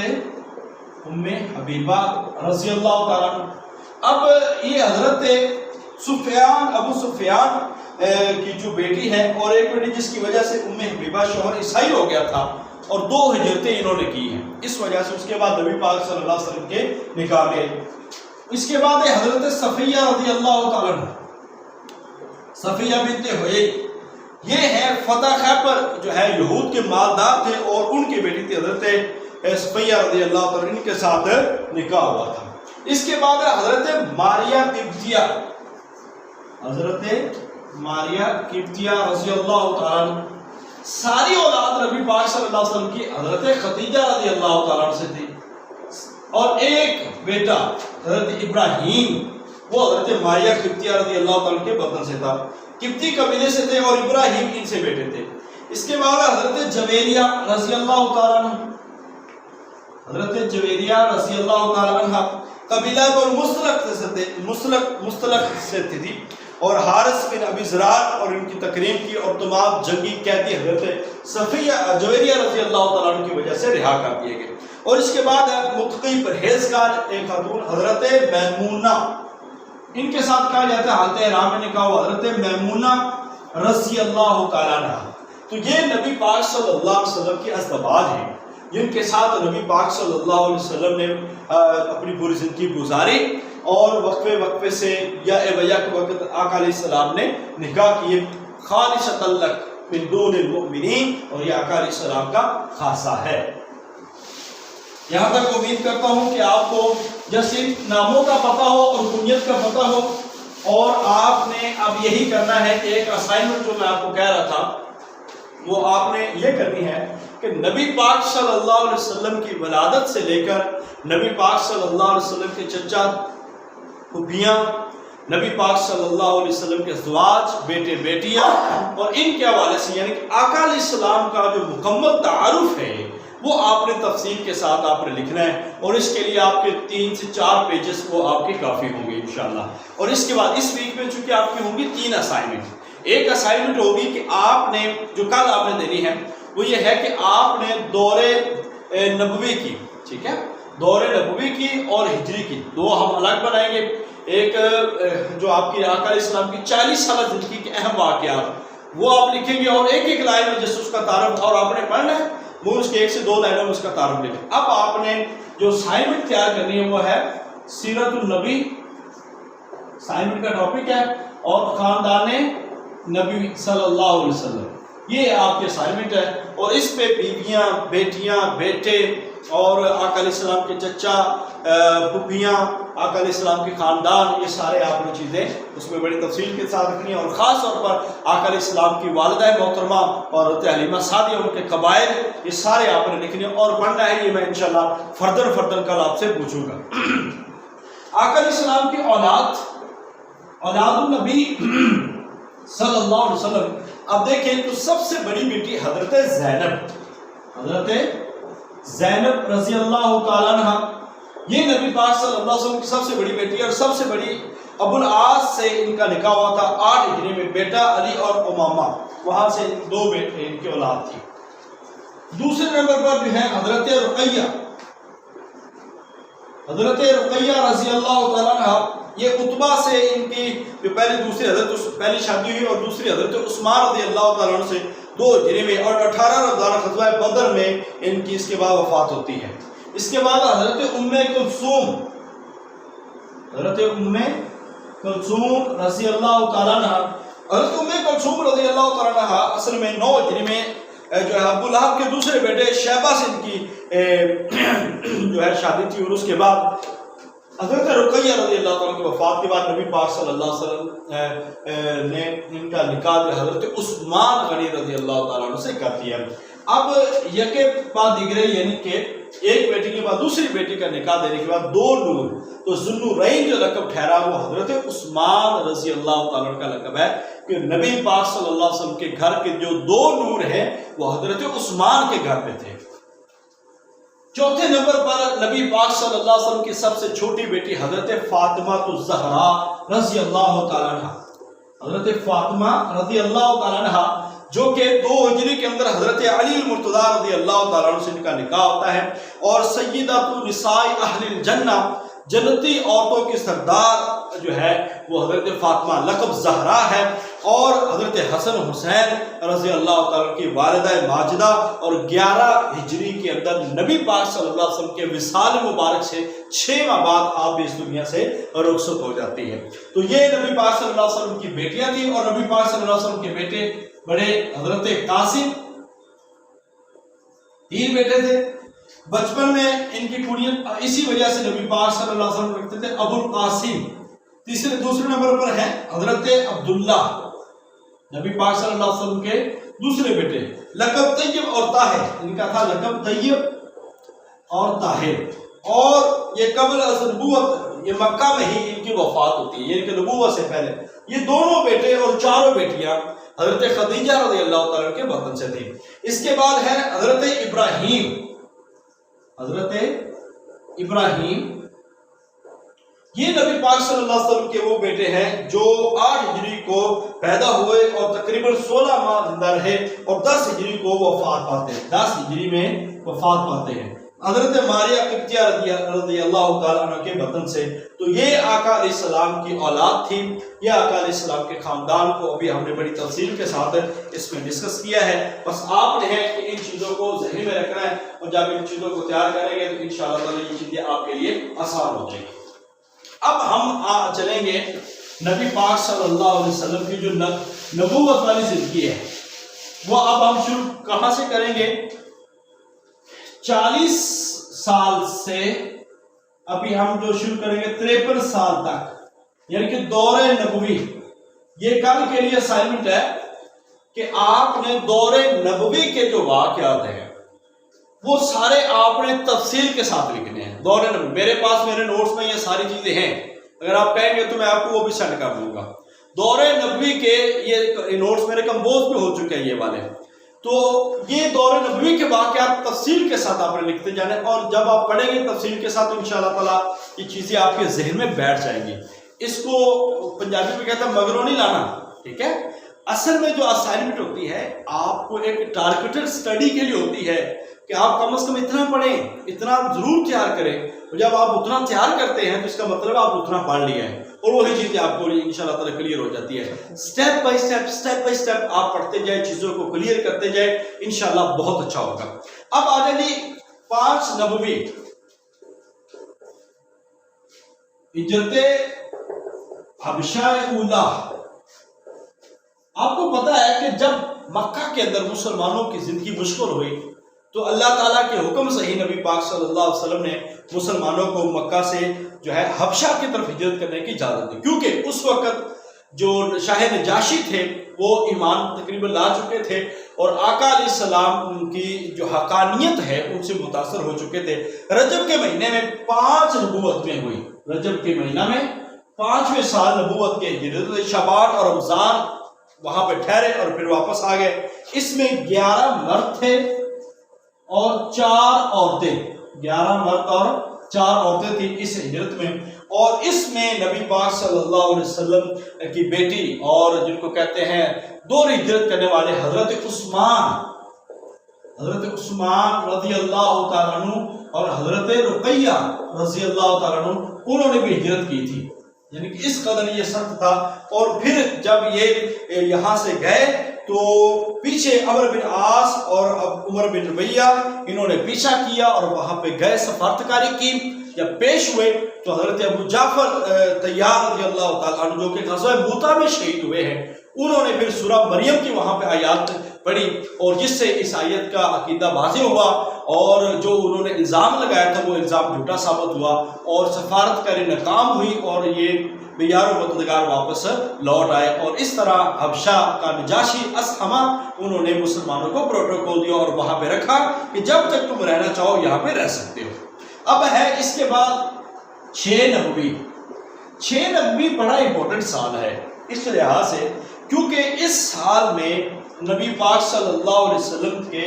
[SPEAKER 1] ام حبیبہ رضی اللہ تعالیٰ عنہ. اب یہ حضرت ابو سفیان کی جو بیٹی ہے، اور ایک بیٹی جس کی وجہ سے ام حبیبہ شوہر عیسائی ہو گیا تھا، اور 2 ہجرتیں انہوں نے کی ہیں اس وجہ سے. اس کے بعد نبی پاک صلی اللہ علیہ وسلم کے نکاح میں. اس کے بعد ہے حضرت صفیہ رضی اللہ تعالیٰ عنہ، صفیہ بنت ہوئی. یہ ہے فتح خیبر جو ہے یہود کے مالدار تھے، اور ان کی بیٹی تھی حضرت صفیہ رضی اللہ تعالیٰ عنہ، ان کے ساتھ نکاح ہوا تھا. اس کے بعد حضرت ماریہ قبطیہ، حضرت ماریہ قبطیہ رضی اللہ تعالیٰ عنہ. ساری اولاد نبی پاک صلی اللہ علیہ وسلم کی حضرت خدیجہ رضی اللہ تعالیٰ عنہ سے تھی، اور ایک بیٹا حضرت ابراہیم وہ حضرت ماریہ قبطیہ رضی اللہ تعالیٰ عنہ کے بطن سے تھا. قبطی قبیلے سے تھے، اور ابراہیم ان سے بیٹے تھے. اس کے بعد حضرت جویریہ رضی اللہ تعالیٰ عنہ، حضرت جویریہ رضی اللہ تعالیٰ عنہ قبیلہ پر مستلق سے تھی، اور حارث بن ابی زرار اور ان کی تکریم کی، اور تمام جنگی قیدی حضرت صفیہ جویریہ رضی اللہ تعالیٰ عنہ کی وجہ سے رہا کر دیے گئے. اور اس کے بعد متقی پرہیزگار ایک خاتون حضرت میمونہ، ان کے ساتھ کہا جاتا ہے حالت احرام میں نکاح ہوا حضرت میمونہ رضی اللہ تعالیٰ عنہ. تو یہ نبی پاک صلی اللہ علیہ وسلم کی ازدواج ہیں جن کے ساتھ نبی پاک صلی اللہ علیہ وسلم نے اپنی پوری زندگی گزاری، اور وقفے سے یا کے وقت آقا علیہ السلام نے نکاح کیے خالصۃ لک من دون المؤمنین، اور یہ آقا علیہ السلام کا خاصہ ہے. یہاں تک امید کرتا ہوں کہ آپ کو جیسے ناموں کا پتہ ہو اور کنیت کا پتہ ہو، اور آپ نے اب یہی کرنا ہے کہ ایک اسائنمنٹ جو میں آپ کو کہہ رہا تھا وہ آپ نے یہ کرنی ہے کہ نبی پاک صلی اللہ علیہ وسلم کی ولادت سے لے کر نبی پاک صلی اللہ علیہ وسلم کے چچا پھوپھیاں، نبی پاک صلی اللہ علیہ وسلم کے ازواج، بیٹے بیٹیاں، اور ان کے حوالے سے یعنی کہ آقا علیہ السلام کا جو مکمل تعارف ہے وہ آپ نے تفصیل کے ساتھ آپ نے لکھنا ہے. اور اس کے لیے آپ کے 3 سے 4 پیجز وہ آپ کے کافی ہوں گے انشاءاللہ. اور اس کے بعد اس ویک میں چونکہ آپ کی ہوں گی 3 اسائنمنٹ. ایک اسائنمنٹ ہوگی کہ آپ نے جو کل آپ نے دینی ہے وہ یہ ہے کہ آپ نے دور نبوی کی، ٹھیک ہے، دور نبوی کی اور ہجری کی 2 ہم الگ بنائیں گے. ایک جو آپ کی آقا علیہ السلام کی 40 سالہ زندگی کے اہم واقعات وہ آپ لکھیں گے، اور ایک ایک لائن میں جس اس کا تعارف اور آپ نے پڑھنا ہے وہ اس کے 1 سے 2 لائنوں میں اس کا تعارف لکھیں. اب آپ نے جو اسائنمنٹ تیار کرنی ہے وہ ہے سیرت النبی. اسائنمنٹ کا ٹاپک ہے اور خاندان نبی صلی اللہ علیہ وسلم، یہ آپ کے اسائنمنٹ ہے. اور اس پہ بیویاں، بیٹیاں، بیٹے، اور آقا علیہ السلام کے چچا، پھوپھیاں، آقا علیہ السلام کے خاندان، یہ سارے آپ نے چیزیں اس میں بڑی تفصیل کے ساتھ رکھنی ہے. اور خاص طور پر آقا علیہ السلام کی والدہ محترمہ اور حضرت حلیمہ سعدیہ ان کے قبائل، یہ سارے آپ نے لکھنے اور پڑھنا ہے. یہ میں انشاءاللہ فردن کل آپ سے پوچھوں گا. آقا علیہ السلام کی اولاد النبی صلی اللہ علیہ وسلم. اب دیکھیں تو سب سے بڑی بیٹی حضرت زینب رضی اللہ تعالیٰ عنہ، یہ نبی پاک صلی اللہ علیہ وسلم کی سب سے بڑی بیٹی ہے، اور سب سے بڑی ابو العاص سے ان کا نکاح ہوا تھا 8 ہجری میں. بیٹا علی اور امامہ، وہاں سے 2 بیٹے ان کی اولاد تھی. دوسرے نمبر پر جو ہے حضرت رقیہ رضی اللہ تعالیٰ عنہ. یہ عتبہ سے ان کی جو پہلی شادی ہوئی، اور دوسری حضرت عثمان رضی اللہ تعالیٰ عنہ سے 2 ہجری میں، اور 18 رمضان غزوہ بدر میں ان کی اس کے بعد وفات ہوتی ہے. اس کے بعد حضرت ام کلثوم رضی اللہ تعالیٰ عنہ. حضرت ام کلثوم رضی اللہ تعالیٰ عنہ اصل میں 9 ہجری میں جو ہے ابو لہب کے دوسرے بیٹے شیبہ سے ان کی جو ہے شادی تھی، اور اس کے بعد حضرت رقیہ رضی اللہ تعالیٰ کی وفات کے بعد نبی پاک صلی اللہ علیہ وسلم نے ان کا نکاح حضرت عثمان غنی رضی اللہ تعالیٰ عنہ سے کر دیا۔ اب یکے بعد دیگرے یعنی کہ ایک بیٹی کے بعد دوسری بیٹی کا نکاح دینے کے بعد دو نور، تو ذوالنورین جو لقب ٹھہرا وہ حضرت عثمان رضی اللہ تعالیٰ کا لقب ہے، کہ نبی پاک صلی اللہ علیہ وسلم کے گھر کے جو دو نور ہیں وہ حضرت عثمان کے گھر پہ تھے۔ چوتھے نمبر پر نبی پاک صلی اللہ علیہ وسلم کی سب سے چھوٹی بیٹی حضرت فاطمہ الزہرا رضی اللہ تعالیٰ عنہ، حضرت فاطمہ رضی اللہ تعالیٰ عنہ جو کہ 2 ہجری کے اندر حضرت علی المرتضیٰ رضی اللہ تعالیٰ عنہ سے ان کا نکاح ہوتا ہے، اور سیدۃ نساء اہل الجنہ، جنتی عورتوں کی سردار جو ہے وہ حضرت فاطمہ لقب زہرا ہے، اور حضرت حسن حسین رضی اللہ تعالیٰ کی والدہ ماجدہ، اور 11 ہجری کے اندر نبی پاک صلی اللہ علیہ وسلم کے وصال مبارک سے 6 ماہ بعد آپ بھی اس دنیا سے رخصت ہو جاتی ہے۔ تو یہ نبی پاک صلی اللہ علیہ وسلم کی بیٹیاں تھیں، اور نبی پاک صلی اللہ علیہ وسلم کے بیٹے بڑے حضرت قاسم 3 بیٹے تھے۔ بچپن میں ان کی کنیت اسی وجہ سے نبی پاک صلی اللہ علیہ وسلم رکھتے تھے ابو القاسم۔ دوسرے نمبر پر ہے حضرت عبداللہ، نبی پاک صلی اللہ علیہ وسلم کے دوسرے بیٹے، لقب طیب اور طاہر، ان کا تھا لقب طیب اور طاہر، اور یہ قبل از نبوت، یہ مکہ میں ہی ان کی وفات ہوتی ہے، یعنی کہ نبوت سے پہلے۔ یہ دونوں بیٹے اور چاروں بیٹیاں حضرت خدیجہ رضی اللہ تعالیٰ کے وطن سے تھی۔ اس کے بعد ہے حضرت ابراہیم، حضرت ابراہیم یہ نبی پاک صلی اللہ علیہ وسلم کے وہ بیٹے ہیں جو 8 ہجری کو پیدا ہوئے اور تقریباً 16 ماہ زندہ رہے، اور 10 ہجری کو وفات پاتے ہیں، 10 ہجری میں وفات پاتے ہیں حضرت ماریہ قبطیہ رضی اللہ تعالیٰ عنہ کے وطن سے۔ تو یہ آقا علیہ السلام کی اولاد تھی، یہ آقا علیہ السلام کے خاندان کو ابھی ہم نے بڑی تفصیل کے ساتھ اس میں ڈسکس کیا ہے۔ بس آپ نے ہے کہ ان چیزوں کو ذہن میں رکھنا ہے، اور جب ان چیزوں کو تیار کریں گے تو انشاءاللہ تعالیٰ یہ چیزیں آپ کے لیے آسان ہو جائیں گی۔ اب ہم چلیں گے نبی پاک صلی اللہ علیہ وسلم کی جو نبوت والی زندگی ہے وہ اب ہم شروع کہاں سے کریں گے؟ 40 سال سے ابھی ہم جو شروع کریں گے 53 سال تک، یعنی کہ دور نبوی۔ یہ کل کے لیے اسائنمنٹ ہے کہ آپ نے دور نبوی کے جو واقعات ہیں وہ سارے آپ نے تفصیل کے ساتھ لکھنے ہیں۔ دور نبوی میرے پاس میرے نوٹس میں یہ ساری چیزیں ہیں، اگر آپ کہیں گے تو میں آپ کو وہ بھی سینڈ کر دوں گا۔ دور نبوی کے یہ نوٹس میرے کمپوز بھی ہو چکے ہیں یہ والے، تو یہ دور نبوی کے واقعات تفصیل کے ساتھ آپ نے لکھتے جانے، اور جب آپ پڑھیں گے تفصیل کے ساتھ تو انشاءاللہ تعالیٰ یہ چیزیں آپ کے ذہن میں بیٹھ جائیں گی۔ اس کو پنجابی میں کہتے ہیں مگروں نہیں لانا، ٹھیک ہے؟ اصل میں جو اسائنمنٹ ہوتی ہے آپ کو ایک ٹارگیٹڈ اسٹڈی کے لیے ہوتی ہے کہ آپ کم از کم اتنا پڑھیں، اتنا ضرور تیار کریں، اور جب آپ اتنا تیار کرتے ہیں تو اس کا مطلب آپ اتنا پڑھ لیا ہے، اور وہی چیزیں آپ کو انشاءاللہ تعالیٰ کلیئر ہو جاتی ہے۔ سٹیپ بائی سٹیپ آپ پڑھتے جائیں، چیزوں کو کلیئر کرتے جائیں، انشاءاللہ بہت اچھا ہوگا۔ اب آ جائیں جی 5 نبوی۔ ہجرت حبشہ اولا، آپ کو پتا ہے کہ جب مکہ کے اندر مسلمانوں کی زندگی مشکل ہوئی تو اللہ تعالیٰ کے حکم سے ہی نبی پاک صلی اللہ علیہ وسلم نے مسلمانوں کو مکہ سے جو ہے حبشہ کی طرف ہجرت کرنے کی اجازت دی، کیونکہ اس وقت جو شاہ نجاشی تھے وہ ایمان تقریباً لا چکے تھے، اور آقا علیہ السلام کی جو حقانیت ہے ان سے متاثر ہو چکے تھے۔ رجب کے مہینے میں 5 نبوت میں ہوئی، رجب کے مہینہ میں 5ویں سال نبوت کے ہجرت، شعبان اور رمضان وہاں پہ ٹھہرے اور پھر واپس آ گئے۔ اس میں 11 مرد تھے اور 4 عورتیں، 11 مرد اور 4 عورتیں تھیں اس ہجرت میں، اور اس میں نبی پاک صلی اللہ علیہ وسلم کی بیٹی اور جن کو کہتے ہیں دور ہجرت کرنے والے حضرت عثمان رضی اللہ تعالیٰ عنہ اور حضرت رقیہ رضی اللہ تعالیٰ عنہ، انہوں نے بھی ہجرت کی تھی، یعنی کہ اس قدر یہ سخت تھا۔ اور پھر جب یہ یہاں سے گئے تو پیچھے عمر بن عاص اور عمر بن ربیہ انہوں نے پیچھا کیا اور وہاں پہ گئے، سفارتکاری کی۔ جب پیش ہوئے تو حضرت ابو جعفر طیار رضی اللہ تعالیٰ عنہ جو کہ غزوہ موتا میں شہید ہوئے ہیں، انہوں نے پھر سورہ مریم کی وہاں پہ آیات پڑھی اور جس سے اس آیت کا عقیدہ واضح ہوا، اور جو انہوں نے الزام لگایا تھا وہ الزام جھوٹا ثابت ہوا اور سفارت کاری ناکام ہوئی اور یہ بیار و مددگار واپس لوٹ آئے، اور اس طرح حبشہ کا نجاشی اسحمہ انہوں نے مسلمانوں کو پروٹوکول دیا اور وہاں پہ رکھا کہ جب تک تم رہنا چاہو یہاں پہ رہ سکتے ہو۔ اب ہے اس کے بعد 6 نبوی۔ 6 نبوی بڑا امپورٹنٹ سال ہے اس لحاظ سے کیونکہ اس سال میں نبی پاک صلی اللہ علیہ وسلم کے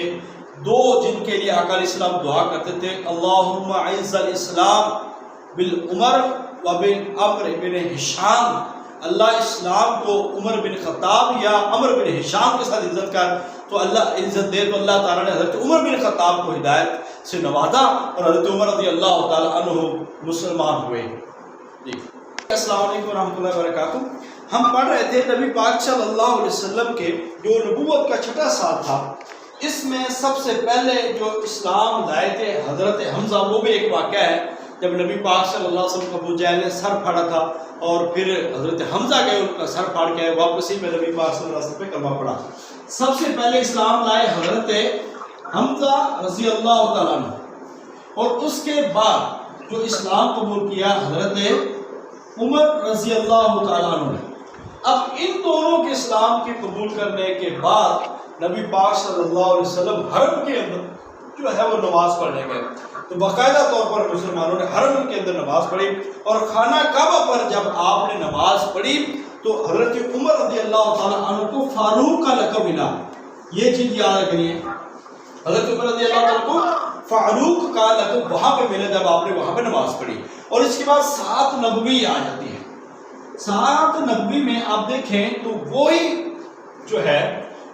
[SPEAKER 1] 2 جن کے لیے آقا علیہ السلام دعا کرتے تھے، اللہم اعز الاسلام بالعمر وبالعمر بن ہشام، اللہ اسلام کو عمر بن خطاب یا عمر بن ہشام کے ساتھ عزت کر، تو اللہ عزت دے، تو اللہ تعالیٰ نے حضرت عمر بن خطاب کو ہدایت سے نوازا اور حضرت عمر رضی اللہ تعالیٰ عنہ مسلمان ہوئے۔ السلام علیکم ورحمۃ اللہ وبرکاتہ۔ ہم پڑھ رہے تھے نبی پاک صلی اللہ علیہ وسلم کے جو نبوت کا 6واں سال تھا، اس میں سب سے پہلے جو اسلام لائے تھے حضرت حمزہ، وہ بھی ایک واقعہ ہے جب نبی پاک صلی اللہ علیہ وسلم کو ابو جہل نے سر پھاڑا تھا اور پھر حضرت حمزہ گئے ان کا سر پھاڑ کے واپسی میں نبی پاک صلی اللہ علیہ وسلم پہ کلمہ پڑھا۔ سب سے پہلے اسلام لائے حضرت حمزہ رضی اللہ تعالیٰ عنہ، اور اس کے بعد جو اسلام قبول کیا حضرت عمر رضی اللہ تعالیٰ عنہ نے۔ اب ان دونوں کے اسلام کے قبول کرنے کے بعد نبی پاک صلی اللہ علیہ وسلم حرم کے اندر جو ہے وہ نماز پڑھنے گئے، تو باقاعدہ طور پر مسلمانوں نے حرم کے اندر نماز پڑھی، اور خانہ کعبہ پر جب آپ نے نماز پڑھی تو حضرت عمر رضی اللہ تعالیٰ عنہ کو فاروق کا لقب ملا۔ یہ چیز یاد رکھنی ہے، حضرت عمر رضی اللہ تعالیٰ کو فاروق کا لقب وہاں پہ ملا جب آپ نے وہاں پہ نماز پڑھی۔ اور اس کے بعد 7 نبوی آ جاتی ہے۔ 7 نبوی میں آپ دیکھیں تو وہی جو ہے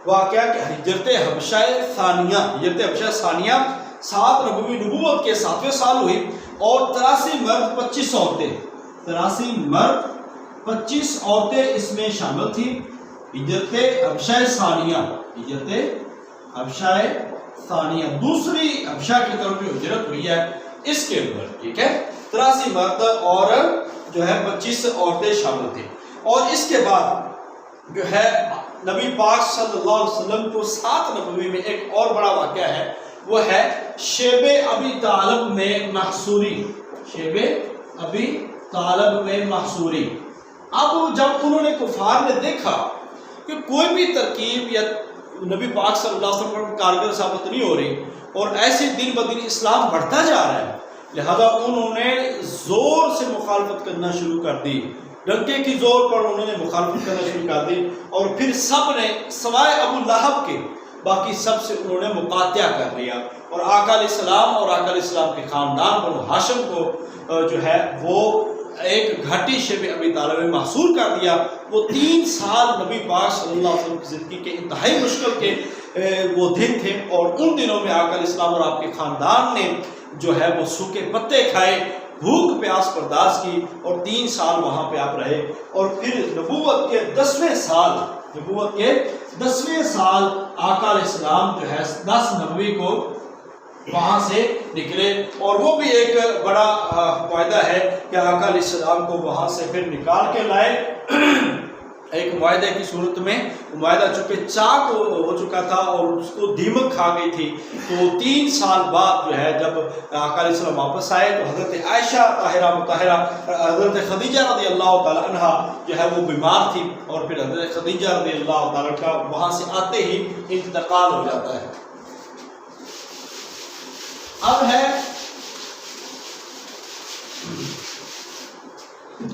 [SPEAKER 1] واقعہ کہ ہجرت حبشہ ثانیہ 7 نبوی نبوت کے 7ویں سال ہوئی، اور 83 مرد 25 عورتیں، 83 مرد 25 عورتیں اس میں شامل تھی۔ ہجرت حبشہ ثانیہ دوسری حبشہ کی طرف جو ہجرت ہوئی ہے اس کے اندر، ٹھیک ہے، 83 مرد اور جو ہے 25 عورتیں شامل تھیں۔ اور اس کے بعد جو ہے نبی پاک صلی اللہ علیہ وسلم کو 7 نبوی میں ایک اور بڑا واقعہ ہے، وہ ہے شیب ابی طالب میں محصوری۔ شیب ابی طالب میں محصوری۔ اب جب انہوں نے کفار نے دیکھا کہ کوئی بھی ترکیب یا نبی پاک صلی اللہ علیہ وسلم پر کارگر ثابت نہیں ہو رہی اور ایسے دن بدن اسلام بڑھتا جا رہا ہے، لہذا انہوں نے زور سے مخالفت کرنا شروع کر دی، ڈنکے کی زور پر انہوں نے مخالفت کرنا شروع کر دی، اور پھر سب نے سوائے ابو لہب کے باقی سب سے انہوں نے مقاطعہ کر لیا، اور آقا علیہ السلام اور آقا علیہ السلام کے خاندان بنو ہاشم کو جو ہے وہ ایک گھاٹی شیب ابی طالب میں محصور کر دیا۔ وہ 3 سال نبی پاک صلی اللہ علیہ وسلم کی زندگی کے انتہائی مشکل کے وہ دن تھے، اور ان دنوں میں آقا علیہ السلام اور آپ کے خاندان نے جو ہے وہ سوکھے پتے کھائے، بھوک پیاس برداشت کی، اور 3 سال وہاں پہ آپ رہے، اور پھر نبوت کے 10ویں سال آقا علیہ السلام جو ہے 10 نبوی کو وہاں سے نکلے، اور وہ بھی ایک بڑا معاہدہ ہے کہ آقا علیہ السلام کو وہاں سے پھر نکال کے لائے ایک معاہدے کی صورت میں۔ معاہدہ چونکہ چاک ہو چکا تھا اور اس کو دیمک کھا گئی تھی، تو 3 سال بعد جو ہے جب آقا علیہ السلام واپس آئے تو حضرت عائشہ طاہرہ مطہرہ، حضرت خدیجہ رضی اللہ تعالی عنہا جو ہے وہ بیمار تھی، اور پھر حضرت خدیجہ رضی اللہ تعالیٰ کا وہاں سے آتے ہی انتقال ہو جاتا ہے۔ اب ہے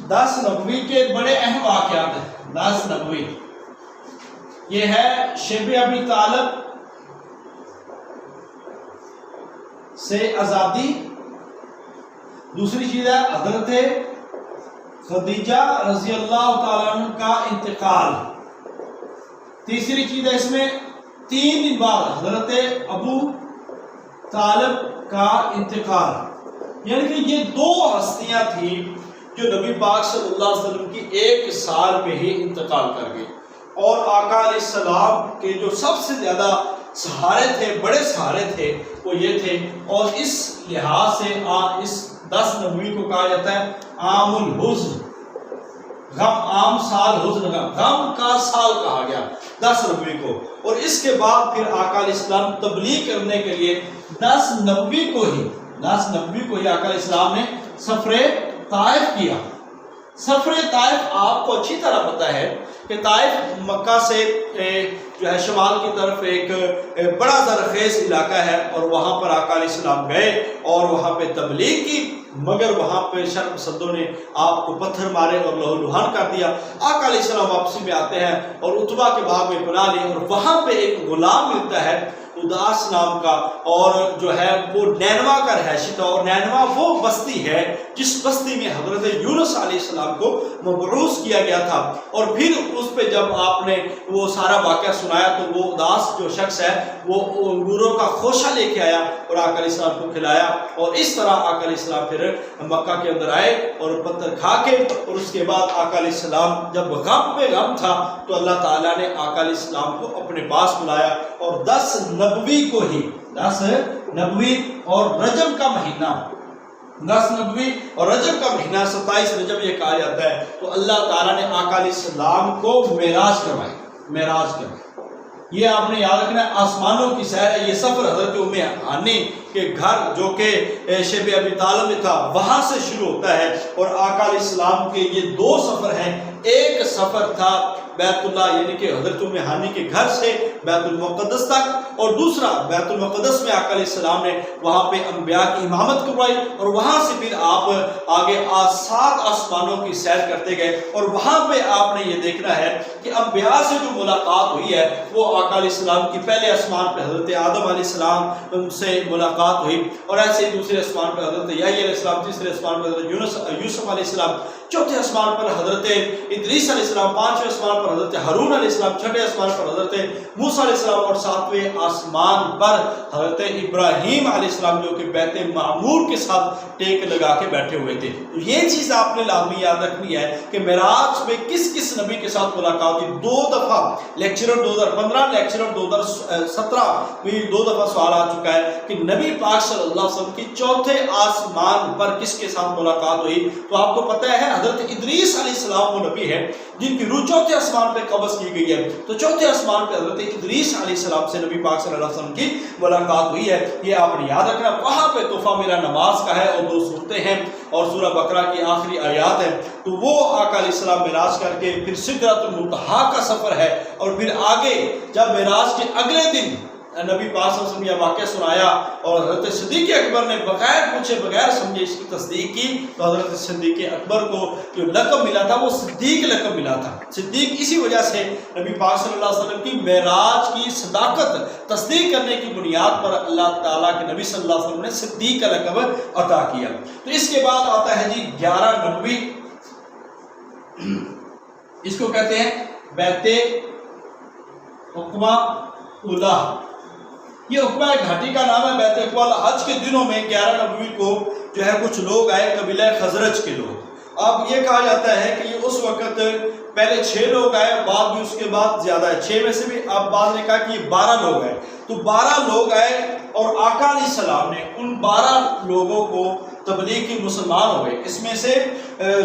[SPEAKER 1] 10 نبوی کے بڑے اہم واقعات ہیں۔ 10 نبوی یہ ہے شیب ابی طالب سے آزادی، دوسری چیز ہے حضرت خدیجہ رضی اللہ تعالیٰ عنہ کا انتقال، تیسری چیز ہے اس میں 3 دن بعد حضرت ابو طالب کا انتقال، یعنی کہ یہ 2 ہستیاں تھیں جو نبی پاک صلی اللہ علیہ وسلم کی 1 سال میں ہی انتقال کر گئی، اور آقا علیہ السلام کے جو سب سے زیادہ سہارے تھے، بڑے سہارے تھے، وہ یہ تھے، اور اس لحاظ سے اس 10 نبوی کو کہا جاتا ہے عام الحزن، غم عام سال حزن غم کا سال کہا گیا 10 نبوی کو، اور اس کے بعد پھر آقا علیہ السلام تبلیغ کرنے کے لیے 10 نبوی کو ہی آقا علیہ السلام نے سفر طائف کیا۔ سفر طائف آپ کو اچھی طرح پتہ ہے کہ طائف مکہ سے جو ہے شمال کی طرف ایک بڑا زرخیز علاقہ ہے، اور وہاں پر آقا علیہ السلام گئے اور وہاں پہ تبلیغ کی، مگر وہاں پہ شر پسندوں نے آپ کو پتھر مارے اور لہو لہان کر دیا۔ آقا علیہ السلام واپسی میں آتے ہیں اور اتبا کے باغ میں پناہ لی، اور وہاں پہ ایک غلام ملتا ہے اداس نام کا، اور جو ہے وہ نینوا کا رہائشی تھا، اور نینوا وہ بستی ہے جس بستی میں حضرت یونس علیہ السلام کو مبعوث کیا گیا تھا۔ اور پھر اس پہ جب آپ نے وہ سارا واقعہ سنایا تو وہ اداس جو شخص ہے وہ انگوروں کا خوشہ لے کے آیا اور آقا علیہ السلام کو کھلایا، اور اس طرح آقا علیہ السلام پھر مکہ کے اندر آئے اور پتھر کھا کے، اور اس کے بعد آقا علیہ السلام جب غم پہ غم تھا تو اللہ تعالیٰ نے آقا علیہ السلام کو اپنے پاس بلایا، اور 10 نبوی کو ہی 10 نبوی اور رجب کا مہینہ 10 نبوی اور رجب کا مہینہ 27 رجب یہ کہا جاتا ہے، تو اللہ تعالیٰ نے آقا علیہ السلام کو معراج کروائی۔ یہ آپ نے یاد رکھنا ہے، آسمانوں کی سیر ہے۔ یہ سفر حضرت ام ہانی کے گھر جو کہ شیب ابی طالب میں تھا وہاں سے شروع ہوتا ہے، اور آقا علیہ السلام کے یہ 2 سفر ہیں۔ ایک سفر تھا بیت اللہ یعنی کہ حضرت ام ہانی کے گھر سے بیت المقدس تک، اور دوسرا بیت المقدس میں آقا علیہ السلام نے وہاں پہ انبیاء کی امامت کروائی، اور وہاں سے پھر آپ آگے 7 آسمانوں کی سیر کرتے گئے، اور وہاں پہ آپ نے یہ دیکھنا ہے کہ انبیاء سے جو ملاقات ہوئی ہے وہ آقا علیہ السلام کی پہلے آسمان پہ حضرت آدم علیہ السلام سے ملاقات ہوئی، اور ایسے ہی دوسرے آسمان پہ حضرت یحییٰ علیہ السلام، تیسرے آسمان پہ حضرت یوسف علیہ السلام، چوتھے آسمان پر حضرت ادریس علیہ السلام، 5ویں آسمان پر حضرت ہارون علیہ السلام، 6ویں آسمان پر حضرت موسیٰ علیہ السلام، اور 7ویں آسمان پر حضرت ابراہیم علیہ السلام جو کہ بیت معمور کے ساتھ ٹیک لگا کے بیٹھے ہوئے تھے۔ تو یہ چیز آپ نے لازمی یاد رکھنی ہے کہ معراج میں کس کس نبی کے ساتھ ملاقات ہوئی۔ 2 دفعہ لیکچرر 2015 لیکچرر 2017 میں 2 دفعہ سوال آ چکا ہے کہ نبی پاک صلی اللہ علیہ وسلم کی چوتھے آسمان پر کس کے ساتھ ملاقات ہوئی۔ تو آپ کو پتہ ہے حضرت ادریس علیہ السلام وہ نبی ہے جن کی روح چوتھے آسمان پہ قبض کی گئی ہے، تو چوتھے آسمان پہ حضرت ادریس علیہ السلام سے نبی پاک صلی اللہ علیہ وسلم کی ملاقات ہوئی ہے۔ یہ آپ نے یاد رکھنا۔ وہاں پہ تحفہ میرا نماز کا ہے، اور 2 صورتیں ہیں اور سورہ بقرہ کی آخری آیات ہیں، تو وہ آقا علیہ السلام معراج کر کے پھر سدرۃ المنتہا کا سفر ہے، اور پھر آگے جب معراج کے اگلے دن نبی پاک صلی اللہ علیہ وسلم یہ واقعہ سنایا اور حضرت صدیق اکبر نے بغیر پوچھے بغیر سمجھے اس کی تصدیق کی، تو حضرت صدیق اکبر کو جو لقب ملا تھا وہ صدیق لقب ملا تھا۔ صدیق اسی وجہ سے نبی پاک صلی اللہ علیہ وسلم کی معراج کی صداقت تصدیق کرنے کی بنیاد پر اللہ تعالیٰ کے نبی صلی اللہ علیہ وسلم نے صدیق کا لقب عطا کیا۔ تو اس کے بعد آتا ہے جی 11 نبوی، اس کو کہتے ہیں بیت عقبہ اولا۔ یہ عقبہ ایک گھاٹی کا نام ہے، بیت عقبہ اولا۔ حج کے دنوں میں 11 نبوی کو جو ہے کچھ لوگ آئے قبیلہ خزرج کے لوگ۔ اب یہ کہا جاتا ہے کہ یہ اس وقت پہلے 6 لوگ آئے، بعد بھی اس کے بعد زیادہ ہے، 6 میں سے بھی اب بعد نے کہا کہ یہ 12 لوگ آئے، تو 12 لوگ آئے، اور آقا علیہ السلام نے ان 12 لوگوں کو تبلیغ کی مسلمان ہو گئے۔ اس میں سے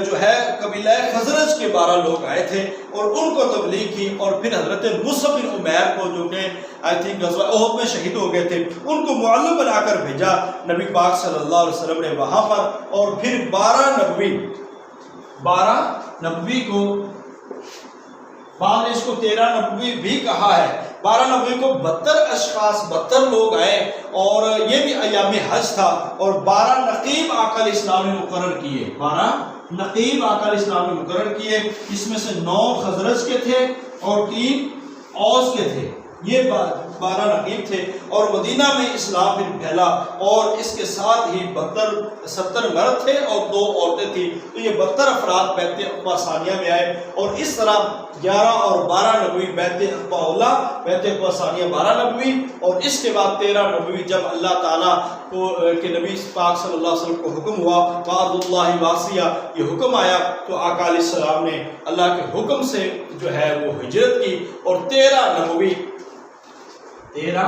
[SPEAKER 1] جو ہے قبیلہ خزرج کے 12 لوگ آئے تھے اور ان کو تبلیغ کی، اور پھر حضرت مصعب بن عمیر کو جو کہ آئی تھنک غزوہ احد میں شہید ہو گئے تھے ان کو معلم بنا کر بھیجا نبی پاک صلی اللہ علیہ وسلم نے وہاں پر، اور پھر 12 نبوی کو بعد نے اس کو 13 نبوی بھی کہا ہے۔ 12 نبوی کو 72 اشخاص 72 لوگ آئے، اور یہ بھی ایام حج تھا، اور 12 نقیب آقا علیہ السلام نے مقرر کیے، 12 نقیب آقا علیہ السلام نے مقرر کیے، اس میں سے 9 خزرج کے تھے اور 3 اوس کے تھے، یہ 12 نقیب تھے، اور مدینہ میں اسلام پھر پھیلا، اور اس کے ساتھ ہی 70 مرد تھے اور 2 عورتیں تھیں، تو یہ 72 افراد بیت عقبہ ثانیہ میں آئے، اور اس طرح 11 اور 12 نبوی بیت عقبہ اولا، بیت عقبہ ثانیہ 12 نبوی، اور اس کے بعد 13 نبوی جب اللہ تعالیٰ کو کہ نبی پاک صلی اللہ علیہ وسلم کو حکم ہوا وعد اللہ واسیہ، یہ حکم آیا، تو آقا علیہ السلام نے اللہ کے حکم سے جو ہے وہ ہجرت کی، اور 13 نبوی 13